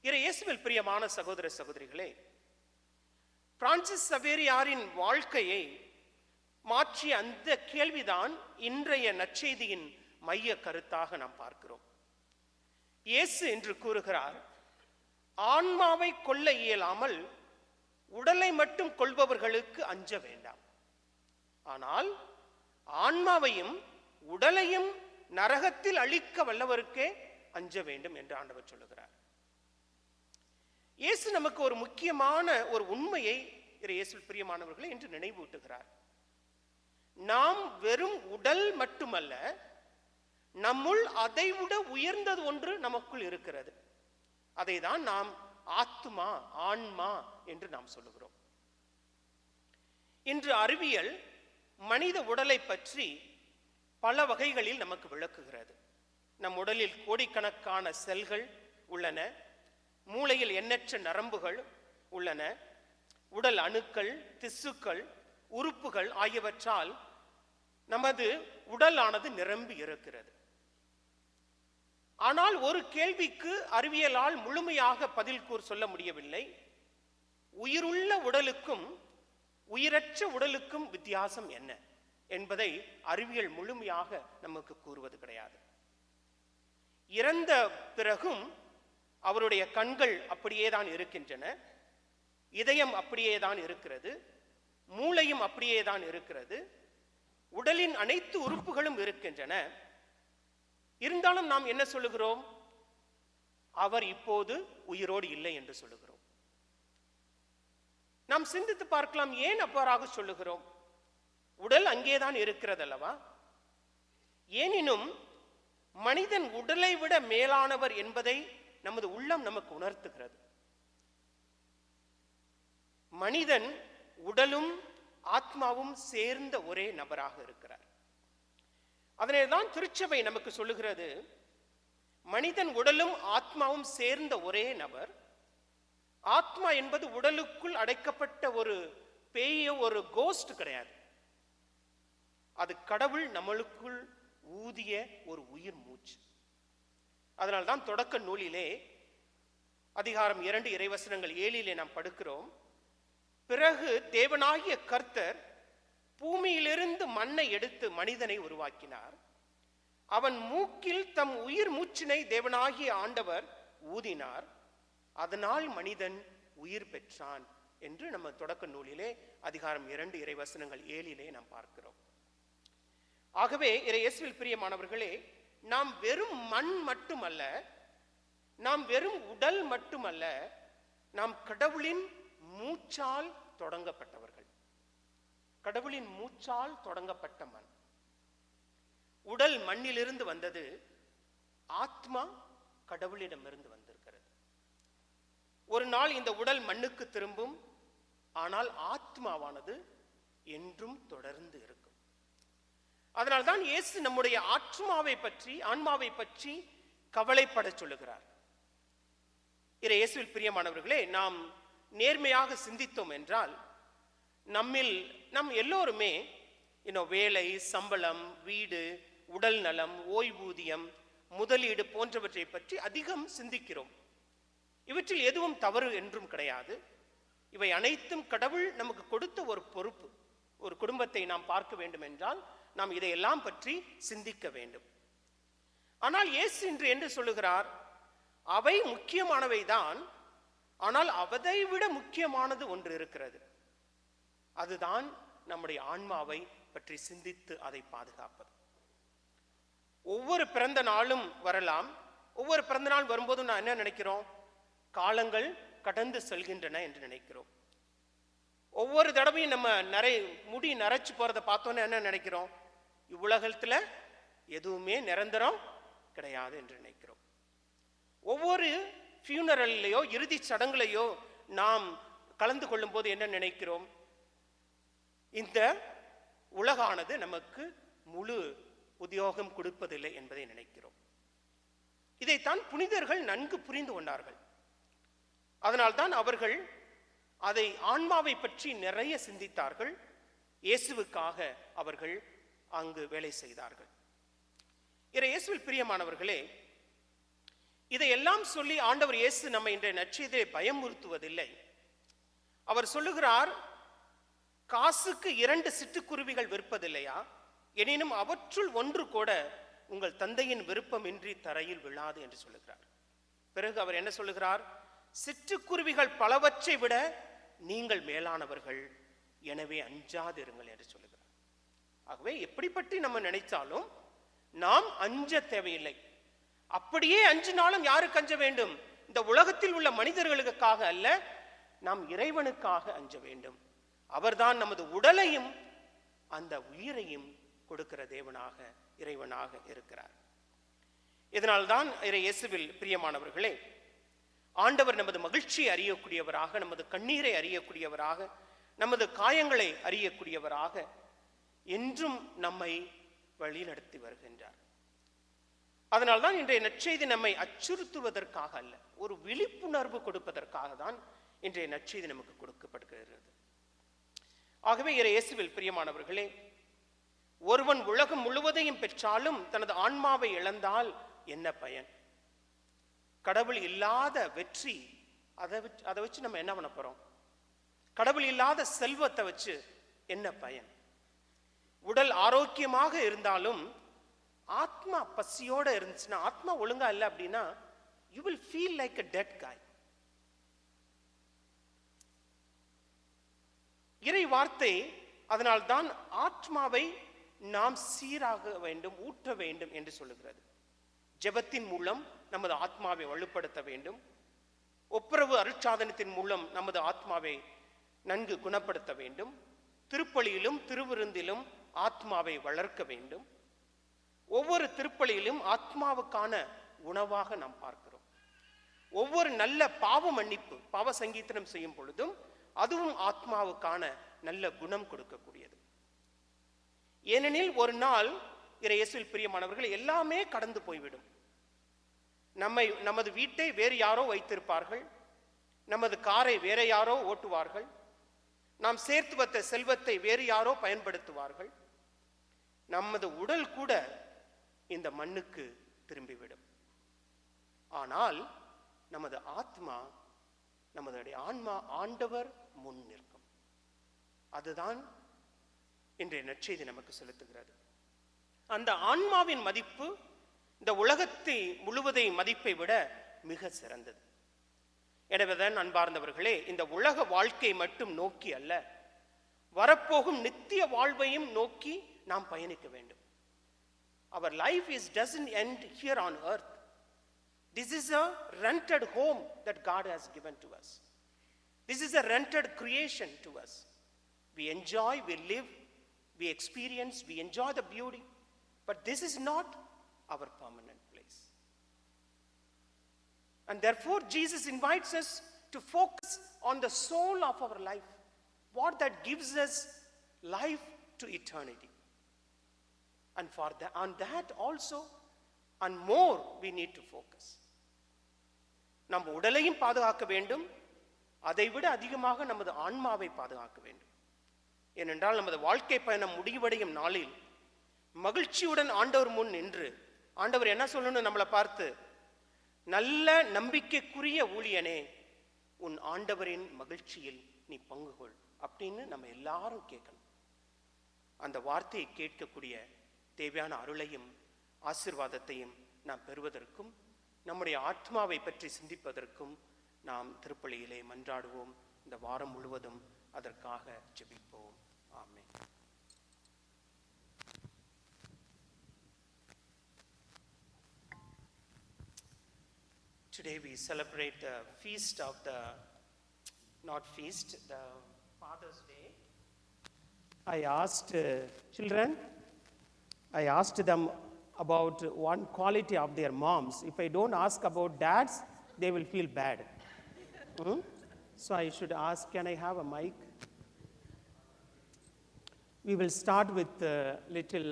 இயேசுவில் பிரியமான சகோதர சகோதரிகளே, பிரான்சிஸ் சவேரியாரின் வாழ்க்கையை மாற்றிய அந்த கேள்விதான் இன்றைய நற்செய்தியின் மைய கருத்தாக நாம் பார்க்கிறோம். இயேசு என்று கூறுகிறார், ஆன்மாவை கொல்ல இயலாமல் உடலை மட்டும் கொள்பவர்களுக்கு அஞ்ச வேண்டாம், ஆனால் ஆன்மாவையும் உடலையும் நரகத்தில் அழிக்க வல்லவருக்கே அஞ்ச வேண்டும் என்று ஆண்டவர் சொல்லுகிறார். இயேசு நமக்கு ஒரு முக்கியமான ஒரு உண்மையை இயேசுவில் பிரியமானவர்களை என்று நினைவூட்டுகிறார். நாம் வெறும் உடல் மட்டுமல்ல, நம்முள் அதைவிட உயர்ந்தது ஒன்று நமக்குள் இருக்கிறது. அதை தான் நாம் ஆத்மா, ஆன்மா என்று நாம் சொல்லுகிறோம். இன்று அறிவியல் மனித உடலை பற்றி பல வகைகளில் நமக்கு விளக்குகிறது. நம் உடலில் கோடிக்கணக்கான செல்கள் உள்ளன, மூளையில் எண்ணற்ற நரம்புகள் உள்ளன, உடல் அணுக்கள், திசுக்கள், உறுப்புகள் ஆகியவற்றால் நமது உடலானது நிரம்பி இருக்கிறது. ஆனால் ஒரு கேள்விக்கு அறிவியலால் முழுமையாக பதில் சொல்ல முடியவில்லை. உயிருள்ள உடலுக்கும் உயிரற்ற உடலுக்கும் வித்தியாசம் என்ன என்பதை அறிவியல் முழுமையாக நமக்கு கூறுவது கிடையாது. இறந்த பிறகும் அவருடைய கண்கள் அப்படியே தான் இருக்கின்றன, இதயம் அப்படியே தான் இருக்கிறது, மூளையும் அப்படியே தான் இருக்கிறது, உடலின் அனைத்து உறுப்புகளும் இருக்கின்றன. இருந்தாலும் நாம் என்ன சொல்லுகிறோம்? அவர் இப்போது உயிரோடு இல்லை என்று சொல்லுகிறோம். நாம் சிந்தித்து பார்க்கலாம், ஏன் அவ்வாறாக சொல்லுகிறோம்? உடல் அங்கேதான் இருக்கிறது அல்லவா? ஏனினும் மனிதன் உடலை விட மேலானவர் என்பதை நமது உள்ளம் நமக்கு உணர்த்துகிறது. மனிதன் உடலும் ஆத்மாவும் சேர்ந்த ஒரே நபராக இருக்கிறார். அதனால்தான் திருச்சபை நமக்கு சொல்லுகிறது, மனிதன் உடலும் ஆத்மாவும் சேர்ந்த ஒரே நபர். ஆத்மா என்பது உடலுக்குள் அடைக்கப்பட்ட ஒரு பேய, ஒரு கோஸ்ட் கிடையாது. அது கடவுள் நம்மளுக்குள் ஊதிய ஒரு உயிர் மூச்சு. அதனால்தான் தொடக்க நூலிலே அதிகாரம் 2 இறைவசனங்கள் 7 நாம் படுக்கிறோம். பிறகு தேவனாகிய கர்த்தர் பூமியிலிருந்து மண்ணை எடுத்து மனிதனை உருவாக்கினார். அவன் மூக்கில் தம் உயிர் மூச்சினை தேவனாகிய ஆண்டவர் ஊதினார். அதனால் மனிதன் உயிர் பெற்றான் என்று நம்ம தொடக்க நூலிலே அதிகாரம் 2 இறைவசனங்கள் 7 நாம் பார்க்கிறோம். ஆகவே இயேசுவில் பிரியமானவர்களே, நாம் வெறும் மண் மட்டுமல்ல, நாம் வெறும் உடல் மட்டுமல்ல, நாம் கடவுளின் மூச்சால் தொடங்கப்பட்டவர்கள். கடவுளின் மூச்சால் தொடங்கப்பட்ட மண். உடல் மண்ணிலிருந்து வந்தது, ஆத்மா கடவுளிடமிருந்து வந்திருக்கிறது. ஒரு நாள் இந்த உடல் மண்ணுக்கு திரும்பும், ஆனால் ஆத்மாவானது என்றும் தொடர்ந்து இருக்கும். அதனால்தான் இயேசு நம்முடைய ஆத்மாவை பற்றி, ஆன்மாவை பற்றி கவலைப்பட சொல்லுகிறார். இயேசுவில் பிரியமானவர்களே, நாம் நேர்மையாக சிந்தித்தோம் என்றால் நம் எல்லோருமே வேலை, சம்பளம், வீடு, உடல் நலம், ஓய்வூதியம், முதலீடு போன்றவற்றை பற்றி அதிகம் சிந்திக்கிறோம். இவற்றில் எதுவும் தவறு என்றும் கிடையாது. இவை அனைத்தும் கடவுள் நமக்கு கொடுத்த ஒரு பொறுப்பு. ஒரு குடும்பத்தை நாம் பார்க்க வேண்டும் என்றால் நாம் இதையெல்லாம் பற்றி சிந்திக்க வேண்டும். ஆனால் இயேசு இன்று என்று சொல்லுகிறார், அவை முக்கியமானவைதான், ஆனால் அதை விட முக்கியமானது ஒன்று இருக்கிறது. அதுதான் நம்முடைய ஆன்மாவை பற்றி சிந்தித்து அதை பாதுகாப்பது. ஒவ்வொரு பிறந்த நாளும் வரலாம். ஒவ்வொரு பிறந்த நாள் வரும்போதும் நான் என்ன நினைக்கிறோம்? காலங்கள் கடந்து செல்கின்றன என்று நினைக்கிறோம். ஒவ்வொரு தடவையும் நம்ம முடி நரைச்சு போறதை பார்த்தோன்னு என்ன நினைக்கிறோம்? இவ்வுலகத்துல எதுவுமே நிரந்தரம் கிடையாது என்று நினைக்கிறோம். ஒவ்வொரு ஃபியூனரல்லையோ இறுதி சடங்குலையோ நாம் கலந்து கொள்ளும் போது என்ன நினைக்கிறோம்? இந்த உலகானது நமக்கு முழு உத்தியோகம் கொடுப்பதில்லை என்பதை நினைக்கிறோம். இதைத்தான் புனிதர்கள் நன்கு புரிந்து கொண்டார்கள். அதனால்தான் அவர்கள் அதை ஆன்மாவை பற்றி நிறைய சிந்தித்தார்கள். இயேசுவுக்காக அவர்கள் அங்கு வேலை செய்தார்கள். இயேசுவில் பிரியமானவர்களே, இதையெல்லாம் சொல்லி ஆண்டவர் இயேசு நம்ம இன்றைய நற்செய்தியை பயமுறுத்துவதில்லை. அவர் சொல்லுகிறார், காசுக்கு 2 சிட்டுக்குருவிகள் விற்பதில்லையா? எனினும் அவற்றுள் ஒன்று கூட உங்கள் தந்தையின் விருப்பமின்றி தரையில் விழாது என்று சொல்லுகிறார். பிறகு அவர் என்ன சொல்லுகிறார்? சிட்டுக்குருவிகள் பலவற்றை விட நீங்கள் மேலானவர்கள், எனவே அஞ்சாதிருங்கள் என்று சொல்லுகிறார். ஆகவே எப்படிப்பற்றி நம்ம நினைச்சாலும் நாம் அஞ்ச தேவையில்லை. அப்படியே அஞ்சினாலும் யாருக்கு அஞ்ச வேண்டும்? இந்த உலகத்தில் உள்ள மனிதர்களுக்காக அல்ல, நாம் இறைவனுக்காக அஞ்ச வேண்டும். அவர்தான் நமது உடலையும் அந்த உயிரையும் கொடுக்கிற தேவனாக, இறைவனாக இருக்கிறார். இதனால்தான் இயேசுவில் பிரியமானவர்களே, ஆண்டவர் நமது மகிழ்ச்சியை அறியக்கூடியவராக, நமது கண்ணீரை அறியக்கூடியவராக, நமது காயங்களை அறியக்கூடியவராக என்றும் நம்மை வழிநடத்தி வருகின்றார். அதனால்தான் இன்றைய நற்செய்தி நம்மை அச்சுறுத்துவதற்காக அல்ல, ஒரு விழிப்புணர்வு கொடுப்பதற்காக தான் இன்றைய நற்செய்தி நமக்கு கொடுக்கப்படுகிறது. ஆகவே இயேசுவில் பிரியமானவர்களே, ஒருவன் உலகம் முழுவதையும் பெற்றாலும் தனது ஆன்மாவை இழந்தால் என்ன பயன்? கடவுள் இல்லாத வெற்றி, அதை வச்சு நம்ம என்ன பண்ண போறோம்? கடவுள் இல்லாத செல்வத்தை வச்சு என்ன பயன்? உடல் ஆரோக்கியமாக இருந்தாலும் ஆத்மா பசியோட இருந்துச்சுன்னா, ஆத்மா ஒழுங்கா இல்லை அப்படின்னா, you will feel like a dead guy. இறை வார்த்தை அதனால்தான் ஆத்மாவை நாம் சீராக வேண்டும், ஊற்ற வேண்டும் என்று சொல்லுகிறது. ஜெபத்தின் மூலம் நமது ஆத்மாவை வலுப்படுத்த வேண்டும். ஒப்புரவு அருட்சாதனத்தின் மூலம் நமது ஆத்மாவை நன்கு குணப்படுத்த வேண்டும். திருப்பலியிலும் திருவிருந்திலும் ஆத்மாவை வளர்க்க வேண்டும். ஒவ்வொரு திருப்பலியிலும் ஆத்மாவுக்கான உணவாக நாம் பார்க்கிறோம். ஒவ்வொரு நல்ல பாவ மன்னிப்பு, பாவ சங்கீதனம் செய்யும் பொழுதும் அதுவும் ஆத்மாவுக்கான நல்ல குணம் கொடுக்கக்கூடியது. ஏனெனில் ஒரு நாள் இயேசுவில் பிரியமானவர்கள் எல்லாமே கடந்து போய்விடும். நமது வீட்டை வேறு யாரோ வைத்திருப்பார்கள், நமது காரை வேற யாரோ ஓட்டுவார்கள், நாம் சேர்த்து வைத்த செல்வத்தை வேறு யாரோ பயன்படுத்துவார்கள், நமது உடல் கூட இந்த மண்ணுக்கு திரும்பிவிடும். ஆனால் நமது ஆத்மா, நமது ஆன்மா ஆண்டவர் முன் நிற்கும். அதுதான் இன்றைய நற்செய்தி நமக்கு செலுத்துகிறது. அந்த ஆன்மாவின் மதிப்பு இந்த உலகத்தை முழுவதை மதிப்பை விட மிக சிறந்தது. எனவேதான் அன்பார்ந்தவர்களே, இந்த உலக வாழ்க்கை மட்டும் நோக்கி அல்ல, வரப்போகும் நித்திய வாழ்வையும் நோக்கி நாம் பயணிக்க வேண்டும். Our life doesn't end here on earth. This is a rented home that God has given to us. This is a rented creation to us. We enjoy, we live, we experience, we enjoy the beauty, but this is not our permanent place. And therefore Jesus invites us to focus on the soul of our life, what that gives us life to eternity. And on that also and more we need to focus. நம் உடலையும் பாதுகாக்க வேண்டும், அதைவிட அதிகமாக நமது ஆன்மாவை பாதுகாக்க வேண்டும். ஏனென்றால் நமது வாழ்க்கை பயணம் முடிவடையும் நாளில் மகிழ்ச்சியுடன் ஆண்டவர் முன் நின்று, ஆண்டவர் என்ன சொல்லணும் நம்மளை பார்த்து? நல்ல நம்பிக்கைக்குரிய ஊழியனே, உன் ஆண்டவரின் மகிழ்ச்சியில் நீ பங்கு கொள் அப்படின்னு நம்ம எல்லாரும் கேட்கணும். அந்த வார்த்தையை கேட்கக்கூடிய தேவையான அருளையும் ஆசீர்வாதத்தையும் நாம் பெறுவதற்கும், நம்முடைய ஆத்மாவை பற்றி சிந்திப்பதற்கும் நாம் திருப்பலியிலே மன்றாடுவோம். இந்த வாரம் முழுவதும் அதற்காக ஜெபிப்போம். ஆமென். Today we celebrate the feast of the, not feast, the Father's Day. I asked children, I asked them about one quality of their moms. If I don't ask about dads, they will feel bad. So I should ask, can I have a mic? We will start with little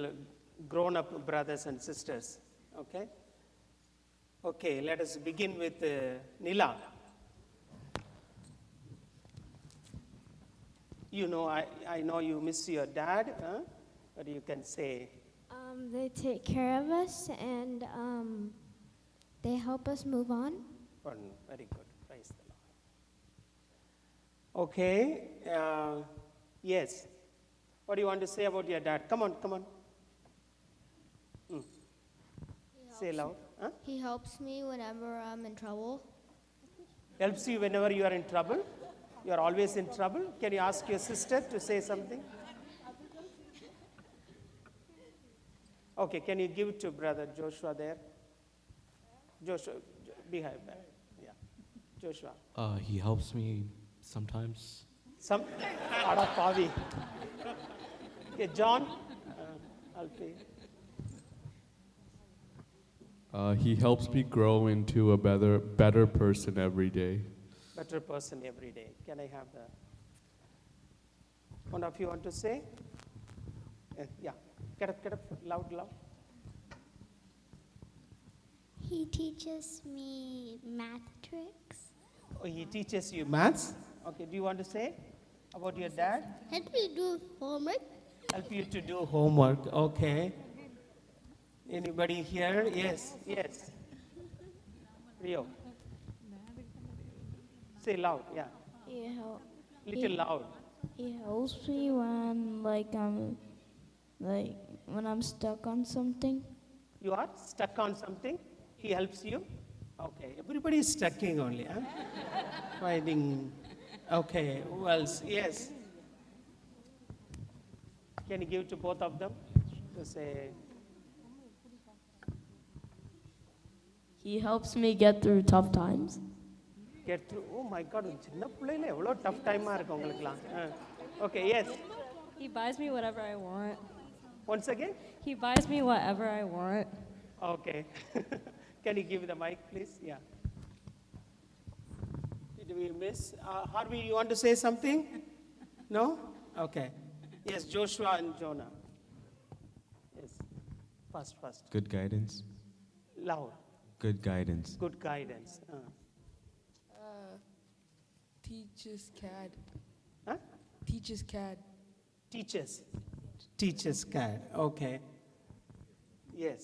grown-up brothers and sisters, okay? Okay, let us begin with Nila. You know, I know you miss your dad, but you can say. They take care of us and they help us move on. Very good, praise the Lord. Okay, yes. What do you want to say about your dad? Come on, come on. Say loud. Huh? He helps me whenever I'm in trouble. Helps you whenever you are in trouble? You are always in trouble? Can you ask your sister to say something? Okay, can you give it to Brother Joshua there? Joshua, behind that. Yeah. Joshua. He helps me sometimes. Some out of Pavi. Okay, John. Alfie. He helps me grow into a better person every day. Better person every day. Can I have the... One of you want to say? Yeah. Get up, loud. He teaches me math tricks. Oh, he teaches you maths? Okay, do you want to say about your dad? Help me do homework. Help you to do homework, okay. Anybody here? Yes. Rio. Say loud, yeah. Little loud. He helps me when when I'm stuck on something. You are stuck on something? He helps you? Okay, everybody is stucking only, huh? Finding, okay, who else? Yes. Can you give to both of them to say? He helps me get through tough times. Get through, oh my God, சின்ன பிள்ளையில எவ்வளோ tough time-ஆ இருக்கு உங்களுக்குலாம். Okay, yes. He buys me whatever I want. Once again? He buys me whatever I want. Okay. Can you give the mic, please? Yeah. Did we miss? Harvey, you want to say something? No? Okay. Yes, Joshua and Jonah. Yes. First. Good guidance. Loud. Good guidance. Good guidance. Teaches CAD. Huh? Teaches CAD. Teaches CAD. Okay. Yes.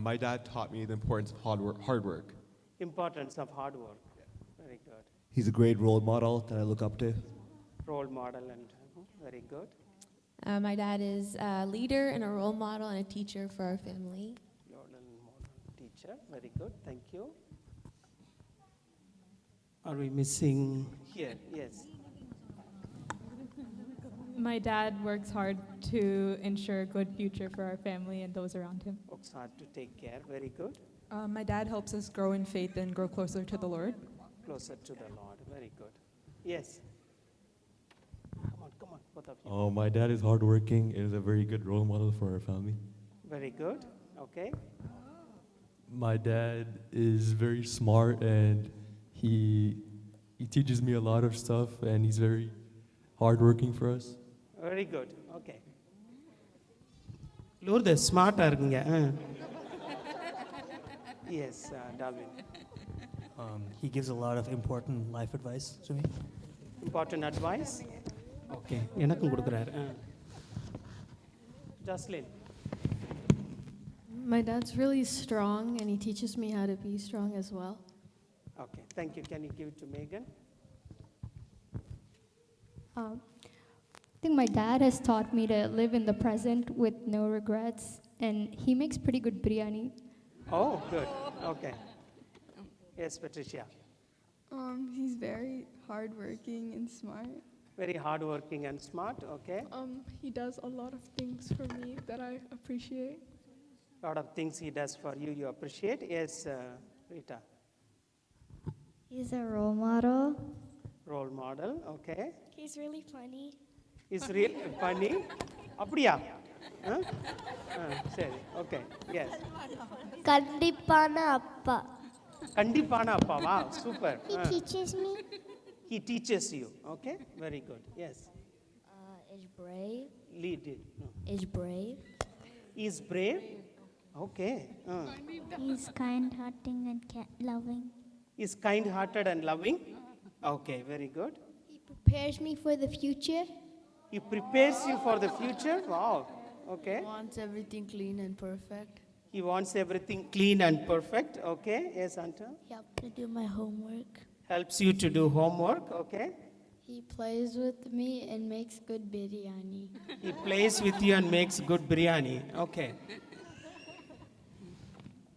My dad taught me the importance of hard work. Importance of hard work. Very good. He's a great role model that I look up to. Role model and very good. My dad is a leader and a role model and a teacher for our family. Role model, teacher. Very good. Thank you. Are we missing here? Yes. My dad works hard to ensure a good future for our family and those around him. Works hard to take care. Very good. My dad helps us grow in faith and grow closer to the Lord. Closer to the Lord. Very good. Yes. Come on, both of you. Oh, my dad is hardworking and is a very good role model for our family. Very good. Okay. My dad is very smart and he teaches me a lot of stuff and he's very hardworking for us. Very good. Okay. Lourdes, smart irukkinga. Yes, Darwin. He gives a lot of important life advice to me. Important advice? Okay. எனக்கும் கொடுக்குறாரு. Jocelyn. My dad's really strong and he teaches me how to be strong as well. Okay, thank you. Can you give it to Megan? I think my dad has taught me to live in the present with no regrets, and he makes pretty good biryani. Oh, good. Okay. Yes, Patricia. He's very hardworking and smart. Very hardworking and smart. Okay. He does a lot of things for me that I appreciate. A lot of things he does for you, you appreciate. Yes, Rita. He's a role model. Role model. Okay. He's really funny. Is really funny. அப்படியா? சரி. Okay. Yes. கண்டிப்பான அப்பா. கண்டிப்பான அப்பா. Wow, super. He teaches me. He teaches you. Okay. Very good. Yes. Is brave. Lead it. No. Is brave. Is brave. Okay. He's kind-hearted and loving. Is kind-hearted and loving. Okay. Very good. He prepares me for the future. He prepares you for the future. Wow. Okay. He wants everything clean and perfect. He wants everything clean and perfect. Okay. Yes, Anta. He helps me do my homework. Helps you to do homework. Okay. He plays with me and makes good biryani. He plays with you and makes good biryani. Okay.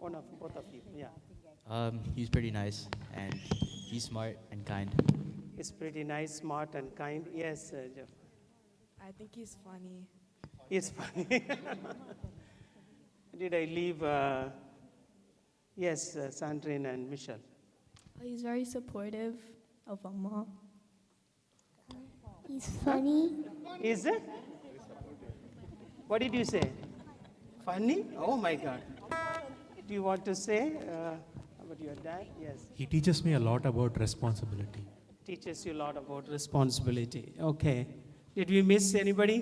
One of both of you. Yeah. He's pretty nice and he's smart and kind. He's pretty nice, smart, and kind. Yes, Jeff. I think he's funny. He's funny. Did I leave? Yes, Sandrine and Michelle. He's very supportive of Amma. He's funny. Is it? What did you say? Funny? Oh my God. Do you want to say about your dad? Yes. He teaches me a lot about responsibility. Teaches you a lot about responsibility. Okay. Did we miss anybody?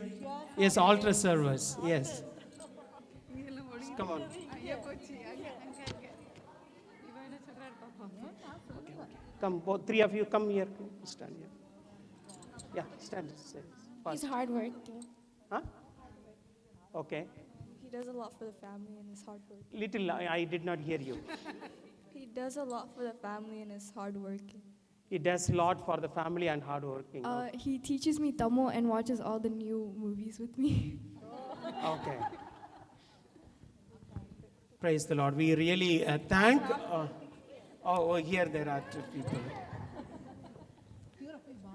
Yes, altar servers. Yes. Come on. Come, both three of you, come here. Stand here. Yeah, stand. He's hardworking. Huh? Okay. He does a lot for the family and is hardworking. Little, I did not hear you. He does a lot for the family and is hardworking. He does a lot for the family and hardworking. He teaches me Tamil and watches all the new movies with me. Okay. Praise the Lord. We really thank. Here there are two people.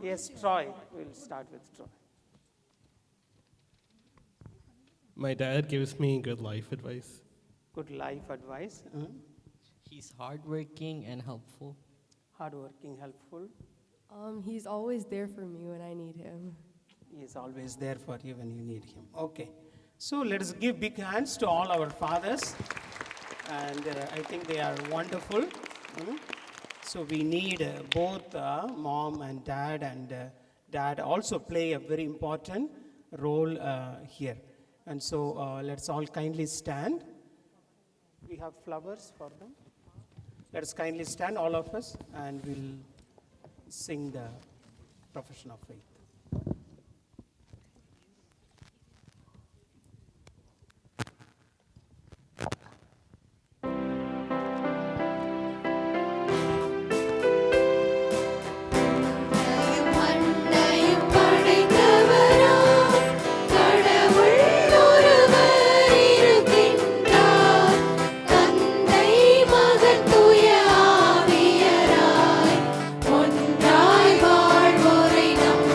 Yes, Troy. We'll start with Troy. My dad gives me good life advice. Good life advice. He's hardworking and helpful. Hardworking, helpful. He's always there for me when I need him. He is always there for you when you need him. Okay. So let us give big hands to all our fathers. And I think they are wonderful. So we need both mom and dad also play a very important role here. And so let's all kindly stand. We have flowers for them. Let us kindly stand, all of us, and we'll sing the profession of faith. ஒன்றாய் வாழ்வோரை நம்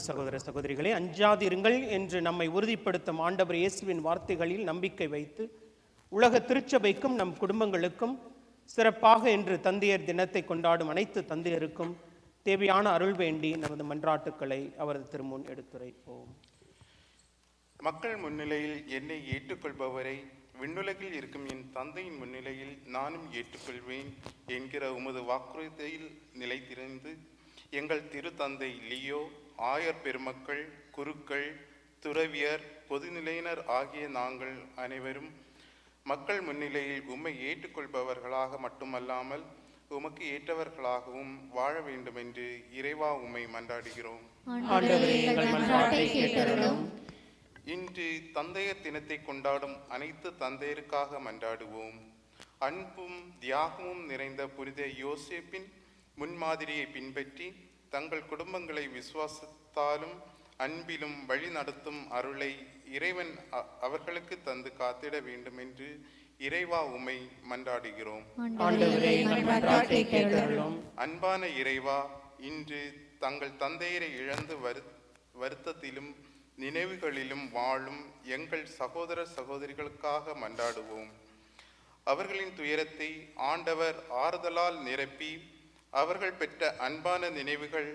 சகோதர சகோதரிகளே, அஞ்சாதிருங்கள் என்று நம்மை உறுதிப்படுத்தும் ஆண்டவர் இயேசுவின் வார்த்தைகளில் நம்பிக்கை வைத்து உலக திருச்சபைக்கும் நம் குடும்பங்களுக்கும் சிறப்பாக இன்று தந்தையர் தினத்தை கொண்டாடும் அனைத்து தந்தையருக்கும் தேவையான அருள் வேண்டி நமது மன்றாட்டுக்களை அவரது திருமுன் எடுத்துரைப்போம். மக்கள் முன்னிலையில் என்னை ஏற்றுக்கொள்பவரை விண்ணுலகில் இருக்கும் என் தந்தையின் முன்னிலையில் நானும் ஏற்றுக்கொள்வேன் என்கிற உமது வாக்குறுதியில் நிலைத்திருந்து எங்கள் திருத்தந்தை லியோ, ஆயர் பெருமக்கள், குருக்கள், துறவியர், பொதுநிலையினர் ஆகிய நாங்கள் அனைவரும் மக்கள் முன்னிலையில் உம்மை ஏற்றுக்கொள்பவர்களாக மட்டுமல்லாமல் உமக்கு ஏற்றவர்களாகவும் வாழ வேண்டும் என்று இறைவா உம்மை மன்றாடுகிறோம். இன்று தந்தையர் தினத்தை கொண்டாடும் அனைத்து தந்தையருக்காக மன்றாடுவோம். அன்பும் தியாகமும் நிறைந்த புனித யோசேப்பின் முன்மாதிரியை பின்பற்றி தங்கள் குடும்பங்களை விசுவாசத்தாலும் அன்பிலும் வழி நடத்தும் அருளை இறைவன் அவர்களுக்கு தந்து காத்திட வேண்டும் என்று இறைவா உம்மை மன்றாடுகிறோம். அன்பான இறைவா, இன்று தங்கள் தந்தையரை இழந்து வருத்தத்திலும் நினைவுகளிலும் வாழும் எங்கள் சகோதர சகோதரிகளுக்காக மன்றாடுவோம். அவர்களின் துயரத்தை ஆண்டவர் ஆறுதலால் நிரப்பி அவர்கள் பெற்ற அன்பான நினைவுகள்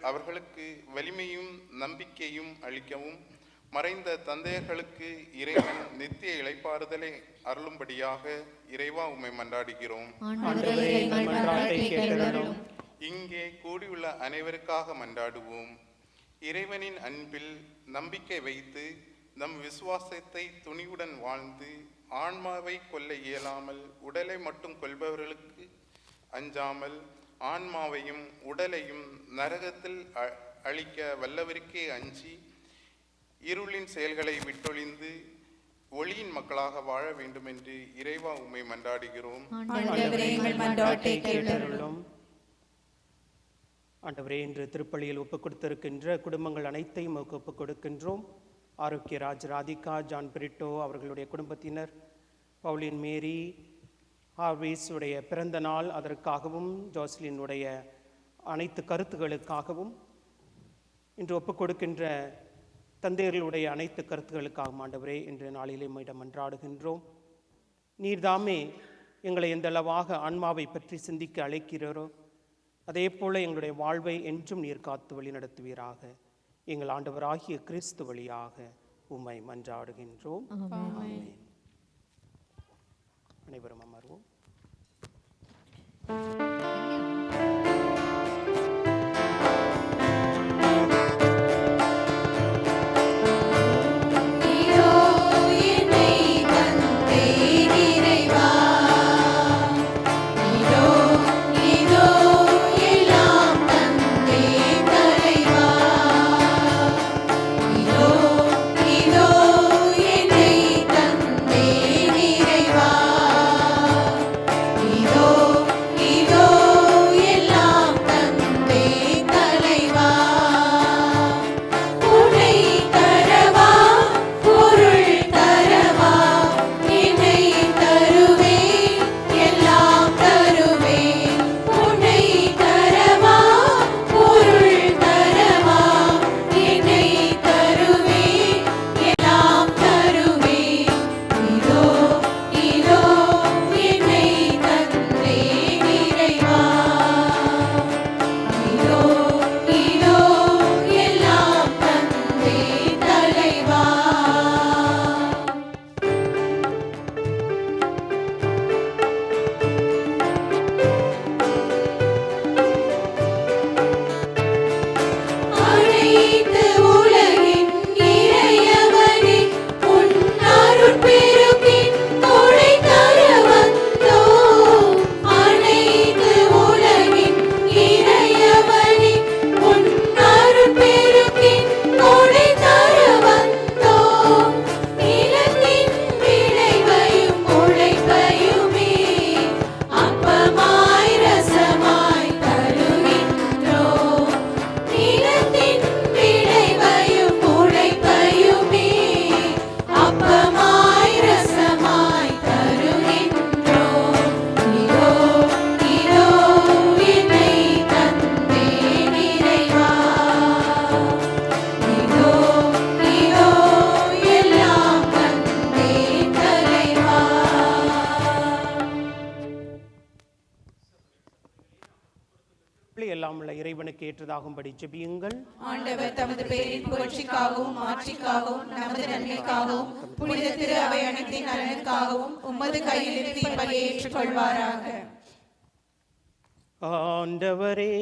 அவர்களுக்கு வலிமையும் நம்பிக்கையும் அளிக்கவும், மறைந்த தந்தையர்களுக்கு இறைவன் நித்திய இளைப்பாறுதலை அருளும்படியாக இறைவா உம்மை மன்றாடுகிறோம். இங்கே கூடியுள்ள அனைவருக்காக மன்றாடுவோம். இறைவனின் அன்பில் நம்பிக்கை வைத்து நம் விசுவாசத்தை துணிவுடன் வாழ்ந்து ஆன்மாவை கொல்ல இயலாமல் உடலை மட்டும் கொல்பவர்களுக்கு அஞ்சாமல் ஆன்மாவையும் உடலையும் நரகத்தில் அழிக்க வல்லவருக்கே அஞ்சி இருளின் செயல்களை விட்டொழிந்து ஒளியின் மக்களாக வாழ வேண்டும் என்று இறைவா உம்மை மன்றாடுகிறோம். ஆண்டவரே, இன்று திருப்பலியில் ஒப்புக் கொடுத்திருக்கின்ற குடும்பங்கள் அனைத்தையும் ஒப்புக் கொடுக்கின்றோம். ஆரோக்கியராஜ், ராதிகா, ஜான் பிரிட்டோ அவர்களுடைய குடும்பத்தினர், பவுலின் மேரி, ஹார்வேஸுடைய பிறந்த நாள் அதற்காகவும், ஜோஸ்லினுடைய அனைத்து கருத்துகளுக்காகவும், இன்று ஒப்புக் கொடுக்கின்ற தந்தையர்களுடைய அனைத்து கருத்துகளுக்காகவும் ஆண்டவரே இன்று நாளிலே உம்மிடம் மன்றாடுகின்றோம். நீர்தாமே எங்களை எந்தளவாக ஆன்மாவை பற்றி சிந்திக்க அழைக்கிறோரோ அதே போல எங்களுடைய வாழ்வை என்றும் நீர் காத்து வழி நடத்துவீராக. எங்கள் ஆண்டவராகிய கிறிஸ்து வழியாக உம்மை மன்றாடுகின்றோம். ஆமென். அனைவரும் அமர்வோம். இதோ இறைவனுக்கு ஏற்றதாகும்படி ஜெபியுங்கள். ஆண்டவர் தமது பேரின் புகழ்ச்சிக்காகவும் மாட்சிக்காகவும் நமது நன்மைக்காகவும் புனித திரு அவை அனைத்தின் நலனுக்காகவும் உமது கையிலிருந்து இப்பலியை ஏற்றுக்கொள்வாராக. ஆண்டவரே,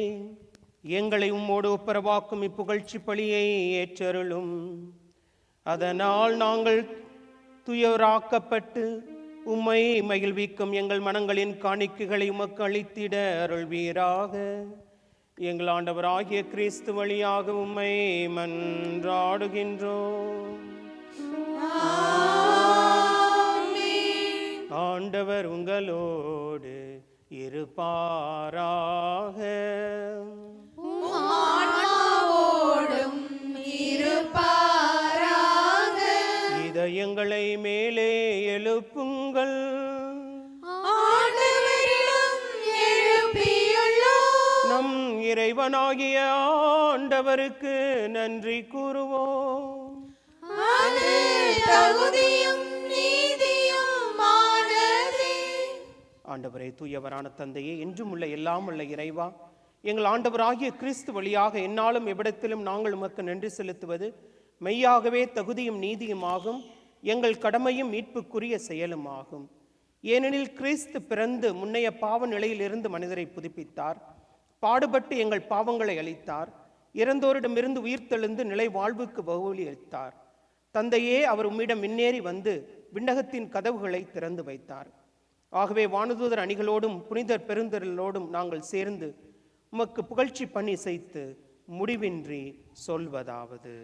எங்களை உம்மோடு ஒப்புரவாக்கும் இப்புகழ்ச்சி பலியை ஏற்றருளும். அதனால் நாங்கள் துயராக்கப்பட்டு உம்மை மகிழ்விக்கும் எங்கள் மனங்களின் காணிக்கைகளை உமக்கு அளித்திட அருள்வீராக. எங்கள் ஆண்டவராகிய கிறிஸ்து வழியாக உம்மை மன்றாடுகின்றோம். ஆண்டவர் உங்களோடு இருப்பாராக. இதயங்களை மேலே எழுப்புங்கள். நம் இறைவனாகிய ஆண்டவருக்கு நன்றி கூறுவோம். ஆண்டவரே, தூயவரான தந்தையே, என்றும் உள்ள எல்லாம் உள்ள இறைவா, எங்கள் ஆண்டவராகிய கிறிஸ்து வழியாக எந்நாளும் எவ்விடத்திலும் நாங்கள் உமக்கு நன்றி செலுத்துவது மெய்யாகவே தகுதியும் நீதியுமாகும், எங்கள் கடமையும் மீட்புக்குரிய செயலுமாகும். ஏனெனில் கிறிஸ்து பிறந்து முன்னைய பாவ நிலையிலிருந்து மனிதரை புதுப்பித்தார், பாடுபட்டு எங்கள் பாவங்களை அளித்தார், இறந்தோரிடமிருந்து உயிர்த்தெழுந்து நிலை வாழ்வுக்கு வகுவழி அளித்தார். தந்தையே, அவர் உம்மிடம் முன்னேறி வந்து விண்ணகத்தின் கதவுகளை திறந்து வைத்தார். ஆகவே வானதூதர் அணிகளோடும் புனிதர் பெருந்திரளோடும் நாங்கள் சேர்ந்து உமக்கு புகழ்ச்சி பண்ணி செய்து முடிவின்றி சொல்வதாவது: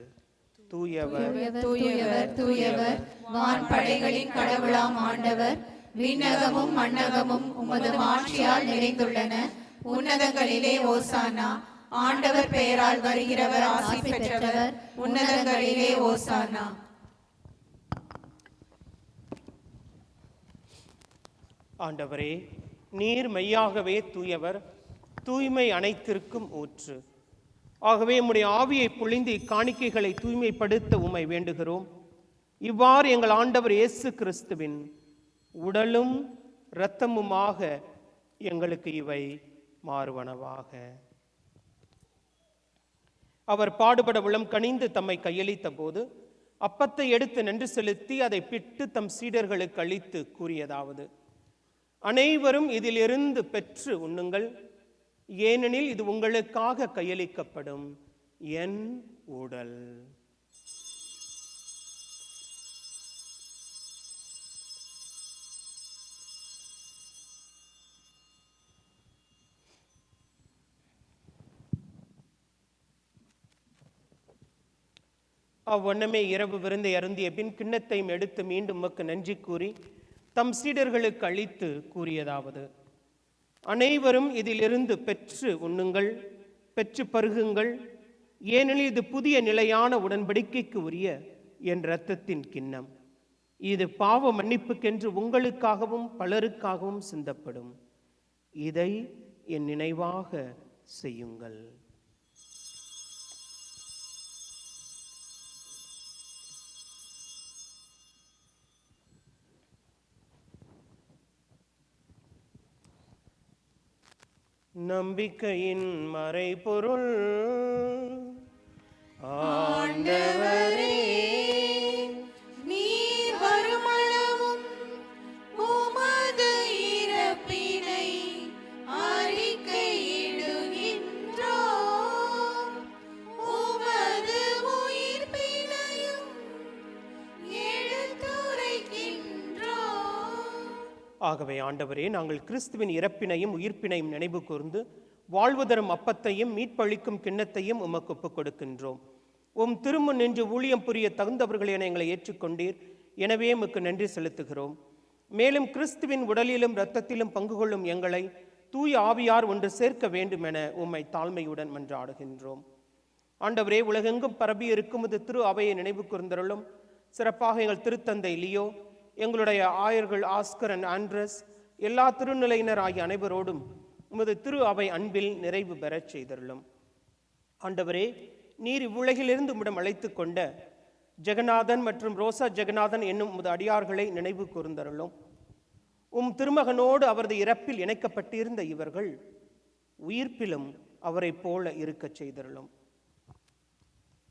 தூயவர் தூயவர் தூயவர், வான்படைகளின் கடவுளாம் ஆண்டவர், விண்ணகமும் மண்ணகமும் உமது மாட்சியால் நிறைந்துள்ளன. உன்னதங்களிலே ஓசானா. ஆண்டவர் பெயரால் வருகிறவர் ஆசி பெற்றவர். உன்னதங்களிலே ஓசானா. ஆண்டவரே, நீர் மெய்யாகவே தூயவர், தூய்மை அனைத்திற்கும் ஊற்று. ஆகவே உம்முடைய ஆவியை பொழிந்து இக்காணிக்கைகளை தூய்மைப்படுத்த உம்மை வேண்டுகிறோம். இவ்வாறு எங்கள் ஆண்டவர் இயேசு கிறிஸ்துவின் உடலும் இரத்தமுமாக எங்களுக்கு இவை மாறுவனவாக. அவர் பாடுபட உளம் கனிந்து தம்மை கையளித்த போது அப்பத்தை எடுத்து நன்றி செலுத்தி அதை பிட்டு தம் சீடர்களுக்கு அளித்து கூறியதாவது: அனைவரும் இதிலிருந்து பெற்று உண்ணுங்கள், ஏனெனில் இது உங்களுக்காக கையளிக்கப்படும் என் உடல். அவ்வண்ணமே இரவு விருந்தை அருந்திய பின் கிண்ணத்தையும் எடுத்து மீண்டும் உமக்கு நன்றி கூறி தம் சீடர்களுக்கு அளித்து கூறியதாவது: அனைவரும் இதிலிருந்து பெற்று உண்ணுங்கள், பெற்று பருகுங்கள், ஏனெனில் இது புதிய நிலையான உடன்படிக்கைக்கு உரிய என் இரத்தத்தின் கிண்ணம். இது பாவ மன்னிப்புக்கென்று உங்களுக்காகவும் பலருக்காகவும் சிந்தப்படும். இதை என் நினைவாக செய்யுங்கள். நம்பிக்கையின் மறைபொருள் ஆண்டவரே, நீர் வருமளவும் உமது இறப்பினை அறிக்கையிடுகின்றோம், உமது உயிர்ப்பினையும் எடுத்துரைக்கின்றோம். ஆகவே ஆண்டவரே, நாங்கள் கிறிஸ்துவின் இறப்பினையும் உயிர்ப்பினையும் நினைவு கூர்ந்து வாழ்வு தரும் அப்பத்தையும் மீட்பளிக்கும் கிண்ணத்தையும் உமக்கு ஒப்புக் கொடுக்கின்றோம். உம் திரும்ப நின்று ஊழியம் புரிய தகுந்தவர்கள் என எங்களை ஏற்றுக்கொண்டீர், எனவே உமக்கு நன்றி செலுத்துகிறோம். மேலும் கிறிஸ்துவின் உடலிலும் இரத்தத்திலும் பங்கு கொள்ளும் எங்களை தூய ஆவியார் ஒன்று சேர்க்க வேண்டும் என உம்மை தாழ்மையுடன் மன்றாடுகின்றோம். ஆண்டவரே, உலகெங்கும் பரப்பி இருக்கும் இது திரு அவையை நினைவு கூர்ந்தருளும். சிறப்பாக எங்கள் திருத்தந்தை லியோ, எங்களுடைய ஆயர்கள் ஆஸ்கர் அண்ட் ஆண்ட்ரஸ், எல்லா திருநிலையினர் ஆகிய அனைவரோடும் உமது திரு அவை அன்பில் நிறைவு பெறச் செய்தருளும். ஆண்டவரே, நீர் இவ்வுலகிலிருந்து உம்மிடம் அழைத்து கொண்ட ஜெகநாதன் மற்றும் ரோசா ஜெகநாதன் என்னும் உமது அடியார்களை நினைவு கூர்ந்தருளும். உம் திருமகனோடு அவரது இறப்பில் இணைக்கப்பட்டிருந்த இவர்கள் உயிர்ப்பிலும் அவரைப் போல இருக்கச் செய்தருளும்.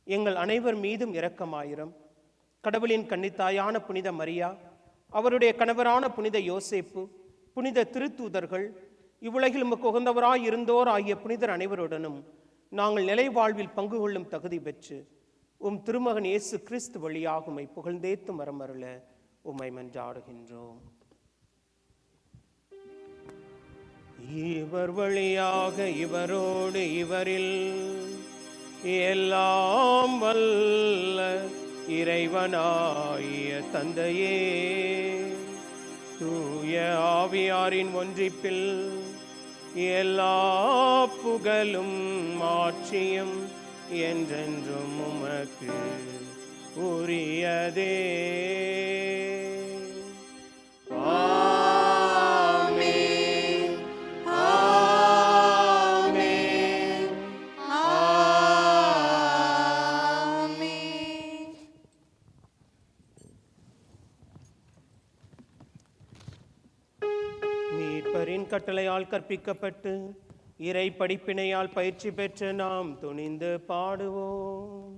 எங்கள் அனைவர் மீதும் இரக்கமாயிரம். கடவுளின் கன்னித்தாயான புனித மரியா, அவருடைய கணவரான புனித யோசேப்பு, புனித திருத்தூதர்கள், இவ்வுலகில் உமக்கு உகந்தவராய் இருந்தோர் ஆகிய புனிதர் அனைவருடனும் நாங்கள் நிலை வாழ்வில் பங்கு கொள்ளும் தகுதி பெற்று உம் திருமகன் இயேசு கிறிஸ்து வழியாக உம்மை புகழ்ந்தேத்து மரமருள உம்மை மன்றாடுகின்றோம். இவர் வழியாக இவரோடு இவரில் எல்லாம் வல்ல இறைவனாகிய தந்தையே, தூய ஆவியாரின் ஒன்றிப்பில் எல்லா புகழும் ஆட்சியும் என்றென்றும் உமக்கு உரியதே. ஆமென், ஆமென், ஆமென். மீட்பரின் கட்டளையால் கற்பிக்கப்பட்டு இறை படிப்பினையால் பயிற்சி பெற்று நாம் துணிந்து பாடுவோம்.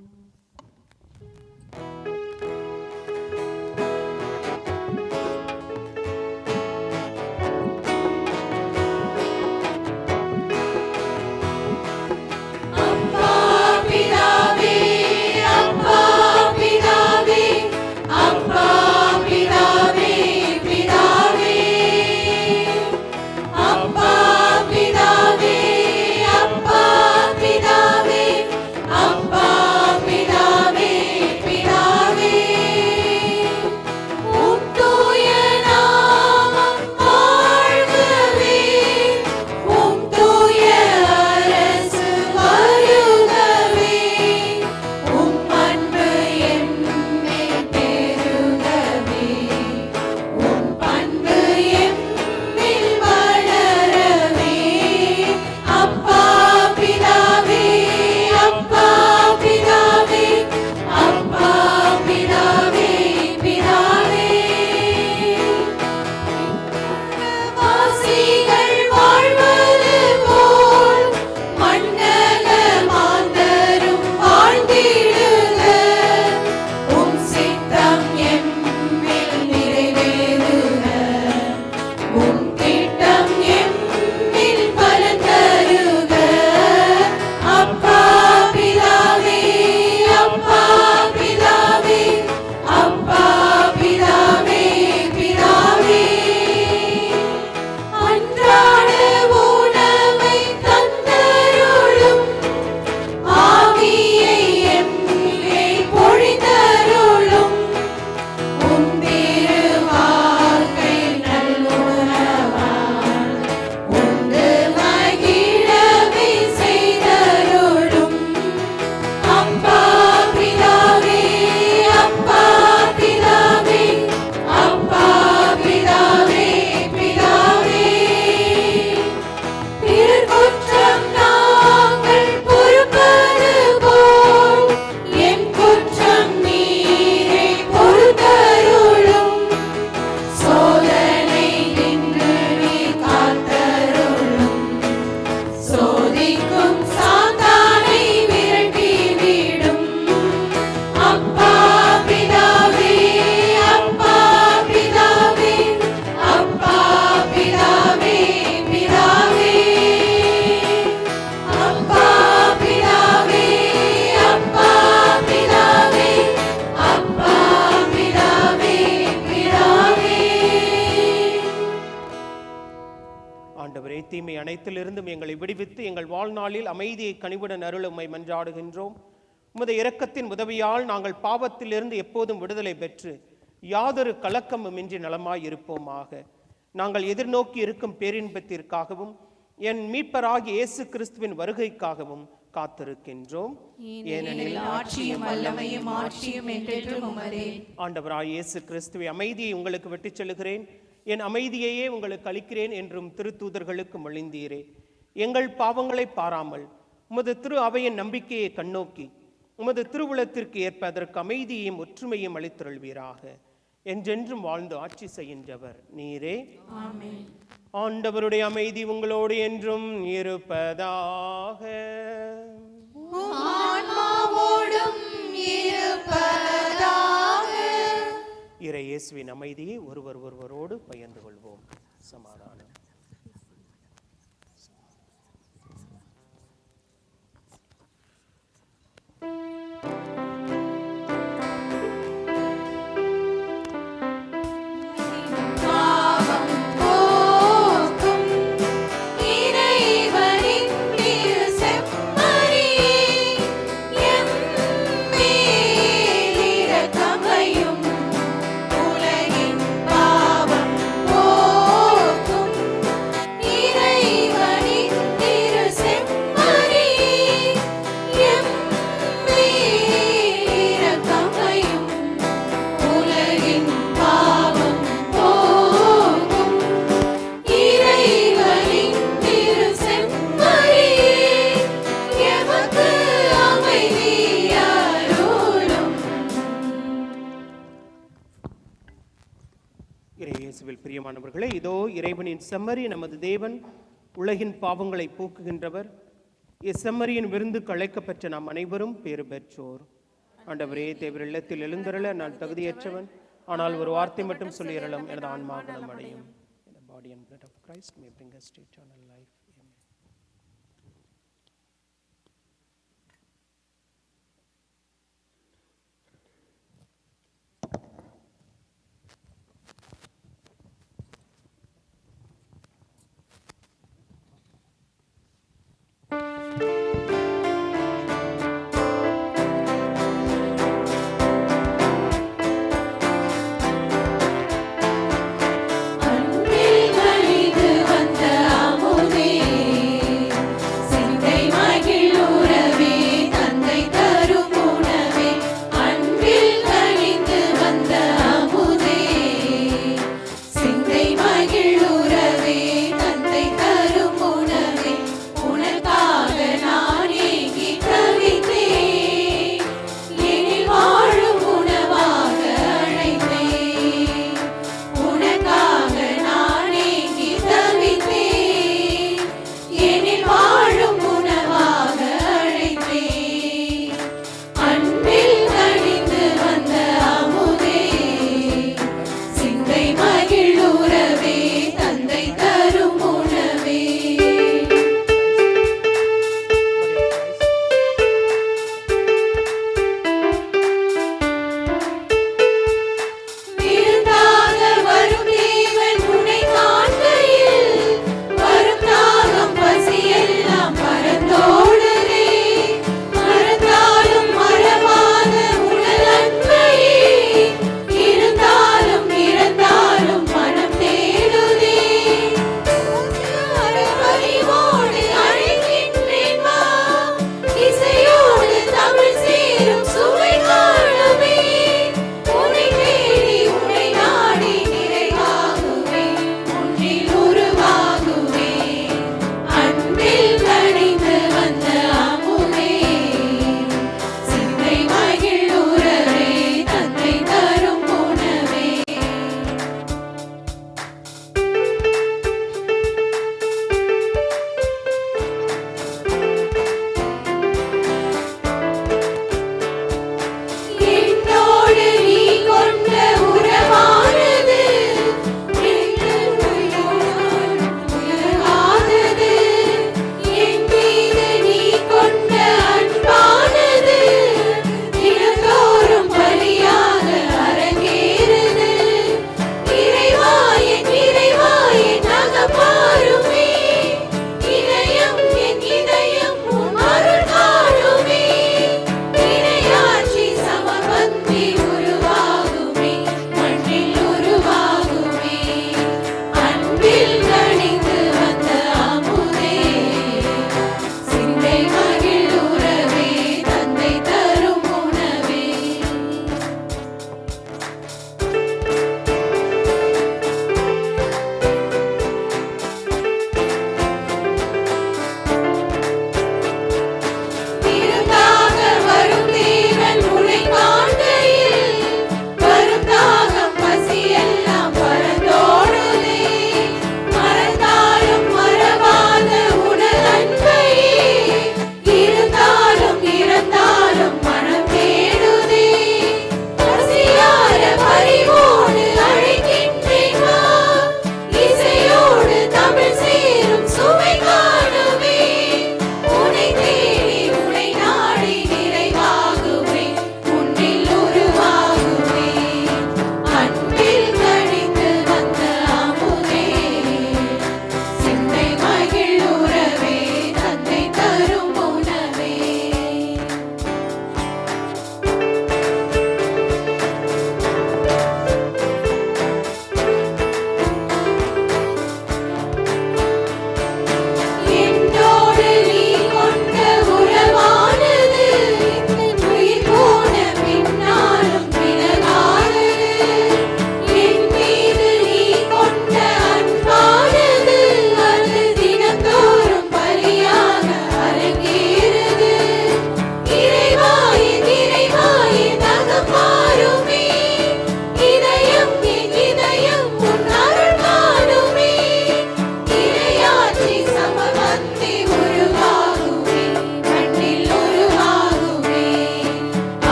தீமை அனைத்திலிருந்தும் எங்களை விடுவித்து எங்கள் வாழ்நாளில் அமைதியை கனிவுடன் அருள உம்மை மன்றாடுகின்றோம். உமது இரக்கத்தின் உதவியால் நாங்கள் பாவத்திலிருந்து எப்போதும் விடுதலை பெற்று யாதொரு கலக்கமுமின்றி நலமாய் இருப்போமாக. நாங்கள் எதிர்நோக்கி இருக்கும் பேரின்பத்திற்காகவும் என் மீட்பராகிய இயேசு கிறிஸ்துவின் வருகைக்காகவும் காத்திருக்கின்றோம். ஏனெனில் ஆட்சியும் வல்லமையும் ஆட்சியும் என்றென்றும் உமதே. ஆண்டவராகிய இயேசு கிறிஸ்துவை அமைதியை உங்களுக்கு விட்டுச் செல்கிறேன், என் அமைதியையே உங்களுக்கு அளிக்கிறேன் என்றும் திருத்தூதர்களுக்கு மொழிந்தீரே. எங்கள் பாவங்களை பாராமல் உமது திரு அவையின் நம்பிக்கையை கண்ணோக்கி உமது திருவுளத்திற்கு ஏற்ப அதற்கு அமைதியையும் ஒற்றுமையும் அளித்தருள்வீராக. என்றென்றும் வாழ்ந்து ஆட்சி செய்கின்றவர் நீரே. ஆமென். ஆண்டவருடைய அமைதி உங்களோடு என்றும் இருப்பதாக. ஆன்மாவோடும் இருப்பதாக. இறை இயேசுவின் அமைதியை ஒருவரோடு பகிர்ந்து கொள்வோம். சமாதானம். பிரியமானவர்களே, இதோ இறைவனின் செம்மறி, நமது தேவன், உலகின் பாவங்களை போக்குகின்றவர். இச்செம்மறியின் விருந்து அழைக்கப்பெற்ற நாம் அனைவரும் பேறு பெற்றோர். ஆண்டவரே, தேவர் இல்லத்தில் எழுந்தருள நான் தகுதியற்றவன், ஆனால் ஒரு வார்த்தை மட்டும் சொல்லியறலும் எனது ஆன்மா குணமடையும். The body and blood of Christ may bring us to eternal life. அன்பில் மனிது வந்த அமுதே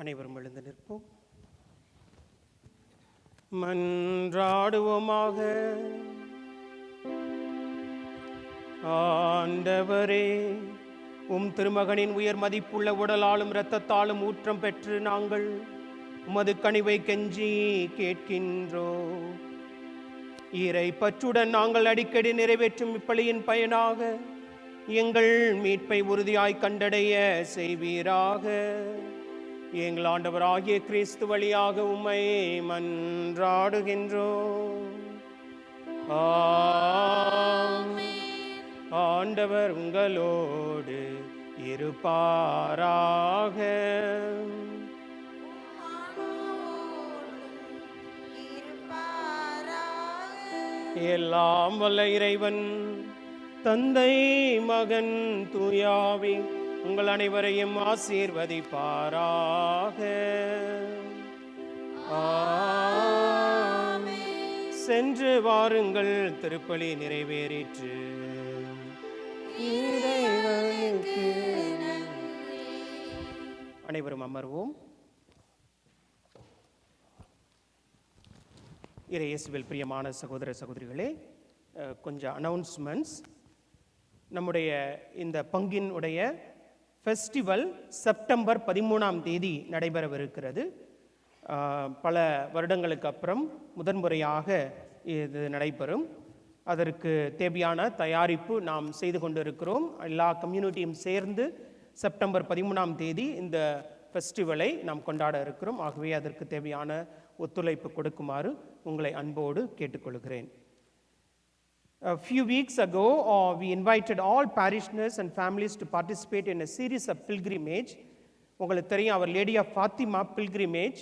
அனைவரும் எழுந்து நிற்போம். மன்றாடுவோமாக. ஆண்டவரே, உம் திருமகனின் உயர் மதிப்புள்ள உடலாலும் இரத்தத்தாலும் ஊற்றம் பெற்று நாங்கள் உமது கனிவை கெஞ்சி கேட்கின்றோம். இறை பற்றுடன் நாங்கள் அடிக்கடி நிறைவேற்றும் இப்பலியின் பயனாக எங்கள் மீட்பை உறுதியாய் கண்டடைய செய்வீராக. எங்கள் ஆண்டவராகிய கிறிஸ்து வழியாக உம்மை மன்றாடுகின்றோம். ஆண்டவர் உங்களோடு இருப்பாராக. எல்லாம் வல்ல இறைவன் தந்தை, மகன், தூயாவி உங்கள் அனைவரையும் ஆசீர்வதிப்பாராக. சென்று வாருங்கள், திருப்பலி நிறைவேறிற்று. அனைவரும் அமர்வோம். இயேசுவில் பிரியமான சகோதர சகோதரிகளே, கொஞ்சம் அனௌன்ஸ்மெண்ட்ஸ். நம்முடைய இந்த பங்கினுடைய ஃபெஸ்டிவல் செப்டம்பர் 13 நடைபெறவிருக்கிறது. பல வருடங்களுக்கு அப்புறம் முதன்முறையாக இது நடைபெறும். அதற்கு தேவையான தயாரிப்பு நாம் செய்து கொண்டிருக்கிறோம். எல்லா கம்யூனிட்டியும் சேர்ந்து செப்டம்பர் 13 இந்த ஃபெஸ்டிவலை நாம் கொண்டாட இருக்கிறோம். ஆகவே அதற்கு தேவையான ஒத்துழைப்பு கொடுக்குமாறு உங்களை அன்போடு கேட்டுக்கொள்கிறேன். A few weeks ago, we invited all parishioners and families to participate in a series of pilgrimage. உங்களுக்கு தெரியும், அவர் லேடி ஆஃப் ஃபாத்திமா பில்கிரிமேஜ்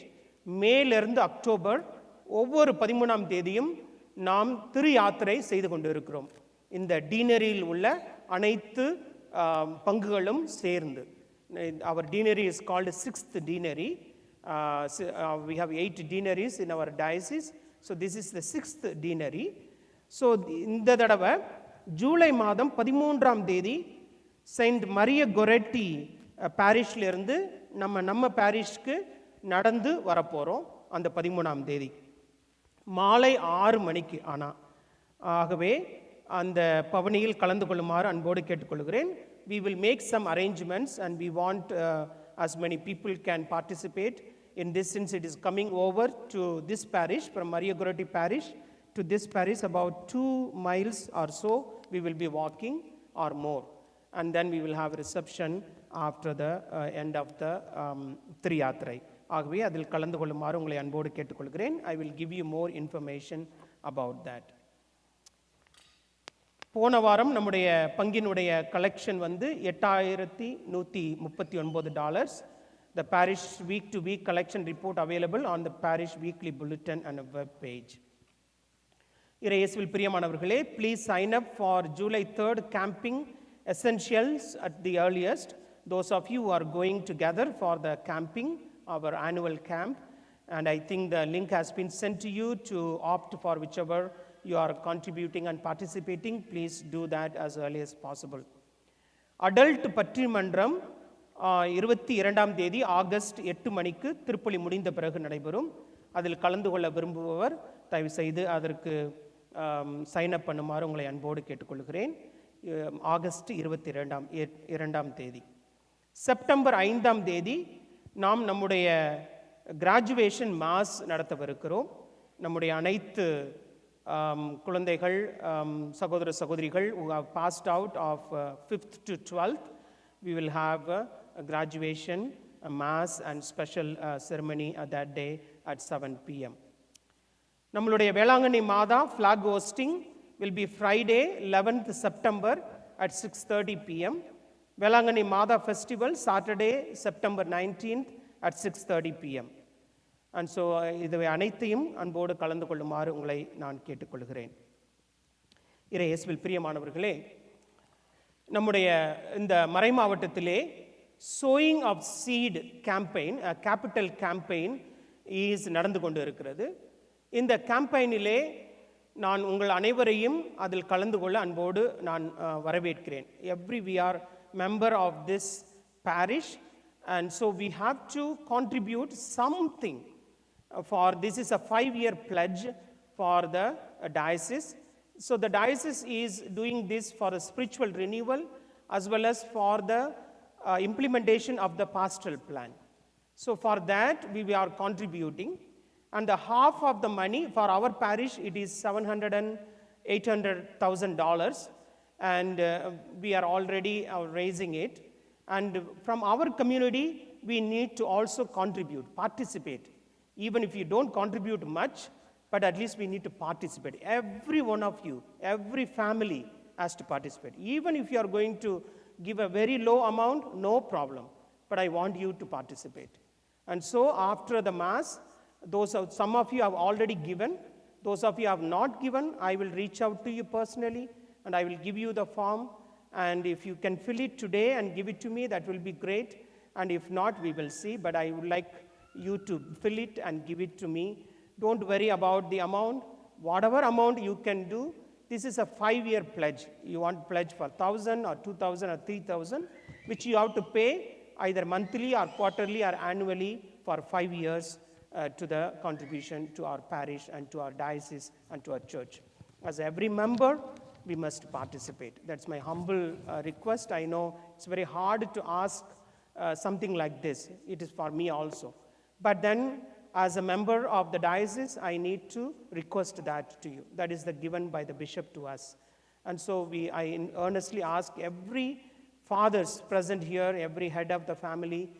மேலிருந்து அக்டோபர் ஒவ்வொரு 13 நாம் திரு யாத்திரை செய்து கொண்டிருக்கிறோம். இந்த டீனரியில் உள்ள அனைத்து பங்குகளும் சேர்ந்து. Our deanery is called 6th deanery. We have 8 deaneries in our diocese. So this is the 6th deanery. So இந்த தடவை ஜூலை மாதம் 13 செயின்ட் மரிய கொரெட்டி பாரிஷ்லேருந்து நம்ம பாரிஷ்க்கு நடந்து வரப்போகிறோம். அந்த 13 மாலை 6 மணிக்கு. ஆகவே அந்த பவனியில் கலந்து கொள்ளுமாறு அன்போடு கேட்டுக்கொள்கிறேன். We will make some arrangements and we want as many people can participate in this, since it is coming over to this parish from Maria Goretti parish to this parish about 2 miles or so. We will be walking or more, and then we will have a reception after the end of the Triyatrai. ஆகவே அதில் கலந்து கொள்ளுமாறு உங்களை அன்போடு கேட்டுக்கொள்கிறேன். I will give you more information about that. போன வாரம் நம்முடைய பங்கினுடைய collection $8,139. The parish week-to-week collection report available on the parish weekly bulletin and a web page. இயேசுவில் பிரியமானவர்களே, please sign up for July 3rd camping essentials at the earliest. Those of you who are going together for the camping, our annual camp, and I think the link has been sent to you to opt for whichever you are contributing and participating. Please do that as early as possible. Adult பற்றிமன்றம் 22 August 8 மணிக்கு திருப்பலி முடிந்த பிறகு நடைபெறும். அதில் கலந்து கொள்ள விரும்புபவர் தயவு செய்து அதற்கு சைன் அப் பண்ணுமாறு உங்களை அன்போடு கேட்டுக்கொள்கிறேன். ஆகஸ்ட் 22 செப்டம்பர் 5 நாம் நம்முடைய கிராஜுவேஷன் மாஸ் நடத்தவிருக்கிறோம். நம்முடைய அனைத்து குழந்தைகள், சகோதர சகோதரிகள் who have passed out of 5th to 12th, we will have a graduation, a mass and special ceremony that day at 7 p.m. நம்மளுடைய வேளாங்கண்ணி மாதா flag hosting will be Friday 11th September at 6:30 p.m. Velankanni Mata festival Saturday September 19th at 6:30 p.m. And so இதுவை அனைத்தையும் அன்போடு கலந்து கொள்ளுமாறு உங்களை நான் கேட்டுக்கொள்கிறேன். இயேசுவில் பிரியமானவர்களே, நம்முடைய இந்த மறை மாவட்டத்திலே sowing of seed campaign, capital campaign is நடந்து கொண்டு இருக்கிறது. இந்த கேம்பெயினிலே நான் உங்கள் அனைவரையும் அதில் கலந்து கொள்ள அன்போடு நான் வரவேற்கிறேன். We are member of this parish And so we have to contribute something for this is a 5-year pledge for the diocese. So the diocese is doing this for a spiritual renewal as well as for the implementation of the pastoral plan. So for that we are contributing, and the half of the money for our parish, it is $700,000 and $800,000, and we are already raising it. And from our community, we need to also contribute, participate. Even if you don't contribute much, but at least we need to participate. Every one of you, every family has to participate. Even if you are going to give a very low amount, no problem. But I want you to participate. And so after the Mass, some of you have already given. Those of you have not given, I will reach out to you personally, and I will give you the form. And if you can fill it today and give it to me, that will be great. And if not, we will see. But I would like you to fill it and give it to me. Don't worry about the amount. Whatever amount you can do, this is a 5-year pledge. You want to pledge for 1,000 or 2,000 or 3,000, which you have to pay either monthly or quarterly or annually for 5 years to the contribution to our parish and to our diocese and to our church. As every member, we must participate. That's my humble request. I know it's very hard to ask something like this. It is for me also. But then, as a member of the diocese, I need to request that to you. That is the given by the bishop to us. And so I earnestly ask every fathers present here, every head of the family,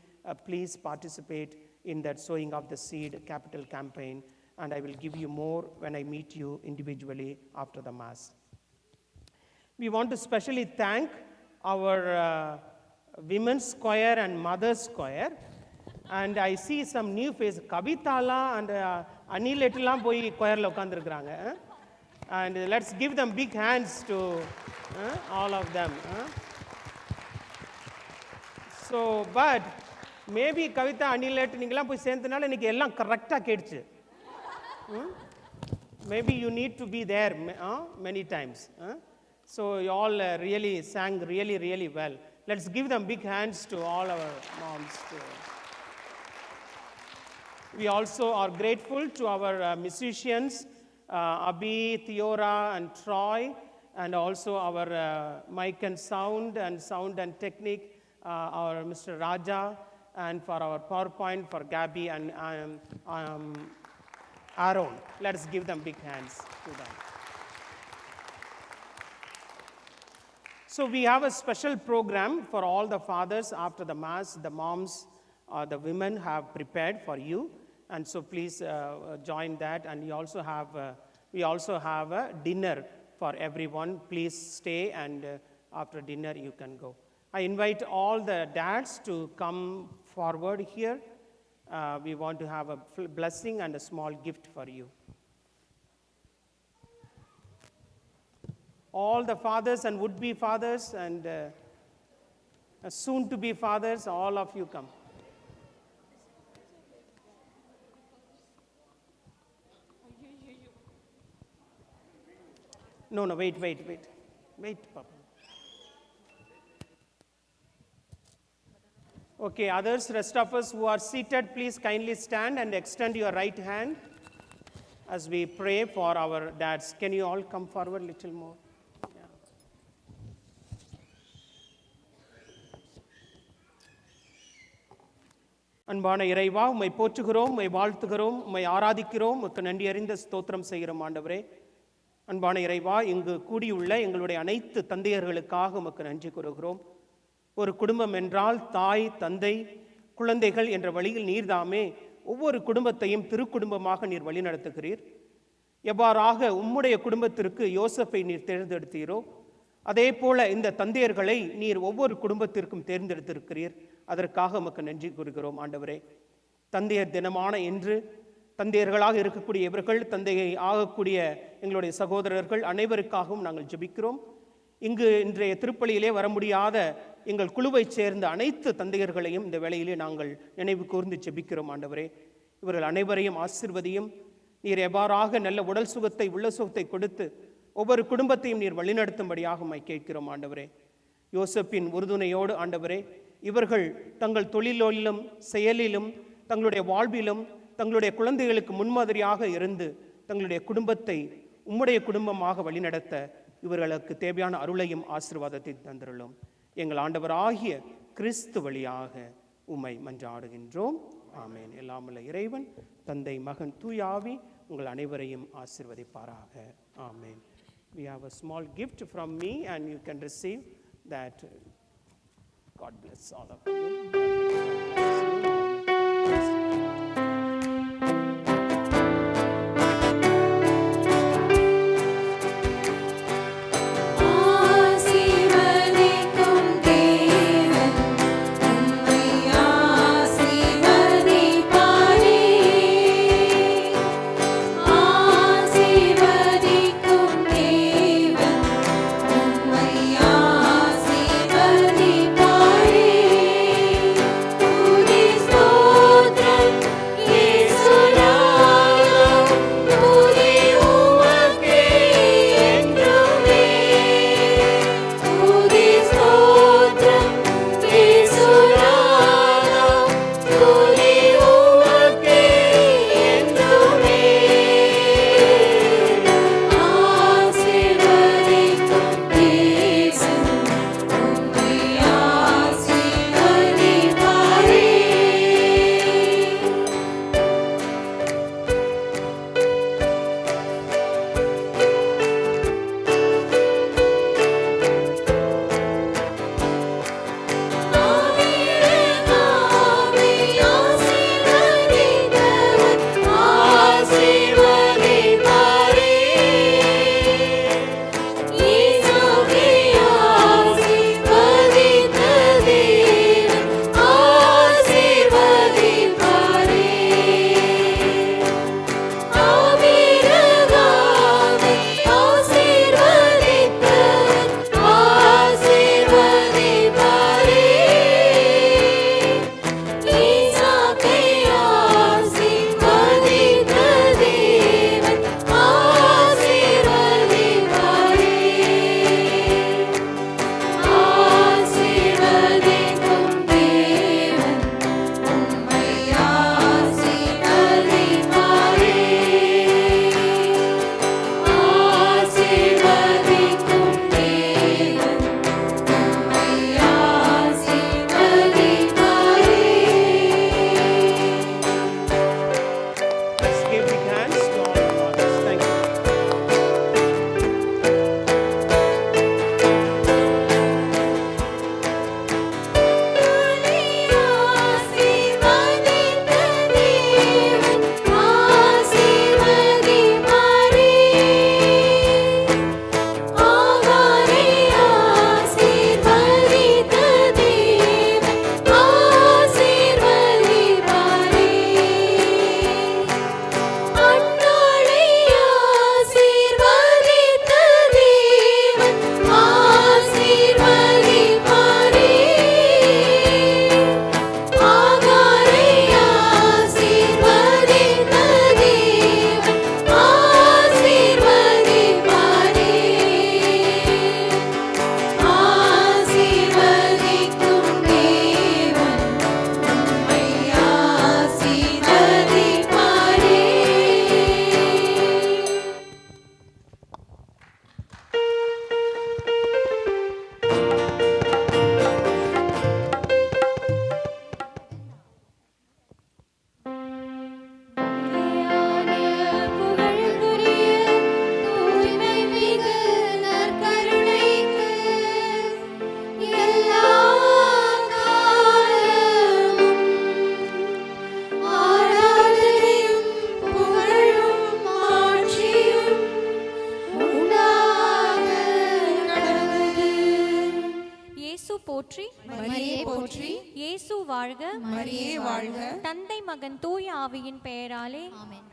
please participate in that sowing of the seed capital campaign. And I will give you more when I meet you individually after the Mass. We want to specially thank our women's choir and mother's choir. And I see some new faces. Kavitala and Anil etlam poi choir la ukandirukkranga. And let's give them big hands to all of them. So, but maybe Kavita, Anilet, நீங்களாம் போய் சேர்ந்தனால இன்னைக்கு எல்லாம் கரெக்டாக கேட்டுச்சு. Maybe you need to be there many times. So you all really sang really, really well. Let's give them big hands to all our moms. We also are grateful to our musicians, Abhi, Theora, and Troy, and also our mic and sound and technique, our Mr. Raja, and for our PowerPoint for Gabby and Aaron. Let's give them big hands to them. So we have a special program for all the fathers after the Mass. The moms, the women have prepared for you. And so please join that. And we also have a dinner for everyone. Please stay, and after dinner you can go. I invite all the dads to come forward here. We want to have a blessing and a small gift for you. All the fathers and would-be fathers and soon-to-be fathers, all of you come. No, wait, Papa. Okay, others, rest of us who are seated, please kindly stand and extend your right hand as we pray for our dads. Can you all come forward a little more? Yeah. அன்பான இறைவா, உம்மை போற்றுகிறோம், உம்மை வாழ்த்துகிறோம், உம்மை ஆராதிக்கிறோம், உமக்கு நன்றி அறிந்த ஸ்தோத்திரம் செய்கிறோம் ஆண்டவரே. அன்பான இறைவா, இங்கு கூடியுள்ள எங்களுடைய அனைத்து தந்தையர்களுக்காக உமக்கு நன்றி கூறுகிறோம். ஒரு குடும்பம் என்றால் தாய், தந்தை, குழந்தைகள் என்ற வழியில் நீர்தாமே ஒவ்வொரு குடும்பத்தையும் திருக்குடும்பமாக நீர் வழிநடத்துகிறீர். எவ்வாறாக உம்முடைய குடும்பத்திற்கு யோசப்பை நீர் தேர்ந்தெடுத்தீரோ, அதே போல இந்த தந்தையர்களை நீர் ஒவ்வொரு குடும்பத்திற்கும் தேர்ந்தெடுத்திருக்கிறீர். அதற்காக உமக்கு நன்றி கூறுகிறோம் ஆண்டவரே. தந்தையர் தினமான இன்று தந்தையர்களாக இருக்கக்கூடிய இவர்கள், தந்தையை ஆகக்கூடிய எங்களுடைய சகோதரர்கள் அனைவருக்காகவும் நாங்கள் ஜெபிக்கிறோம். இங்கு இன்றைய திருப்பலியிலே வர முடியாத எங்கள் குழுவைச் சேர்ந்த அனைத்து தந்தையர்களையும் இந்த வேளையிலே நாங்கள் நினைவு கூர்ந்து ஜெபிக்கிறோம் ஆண்டவரே. இவர்கள் அனைவரையும் ஆசீர்வதியும். நீர் எவ்வாறாக நல்ல உடல் சுகத்தை, உள்ள சுகத்தை கொடுத்து ஒவ்வொரு குடும்பத்தையும் நீர் வழிநடத்தும்படியாக உம்மை கேட்கிறோம் ஆண்டவரே. யோசப்பின் உறுதுணையோடு ஆண்டவரே, இவர்கள் தங்கள் தொழிலிலும் செயலிலும் தங்களுடைய வாழ்விலும் தங்களுடைய குழந்தைகளுக்கு முன்மாதிரியாக இருந்து தங்களுடைய குடும்பத்தை உம்முடைய குடும்பமாக வழிநடத்த இவர்களுக்கு தேவையான அருளையும் ஆசீர்வாதத்தை தந்திருளும். எங்கள் ஆண்டவராகிய கிறிஸ்து வழியாக உம்மை மன்றாடுகின்றோம். ஆமென். எல்லாமுள்ள இறைவன் தந்தை, மகன், தூய ஆவி உங்கள் அனைவரையும் ஆசீர்வதிப்பாராக. ஆமென். We have a small gift from me and you can receive that. God bless all of you. போற்றி, மரியே போற்றி, இயேசு வாழ்க, மரியே வாழ்க. தந்தை மகன் தூய ஆவியின் பெயராலே ஆமென்.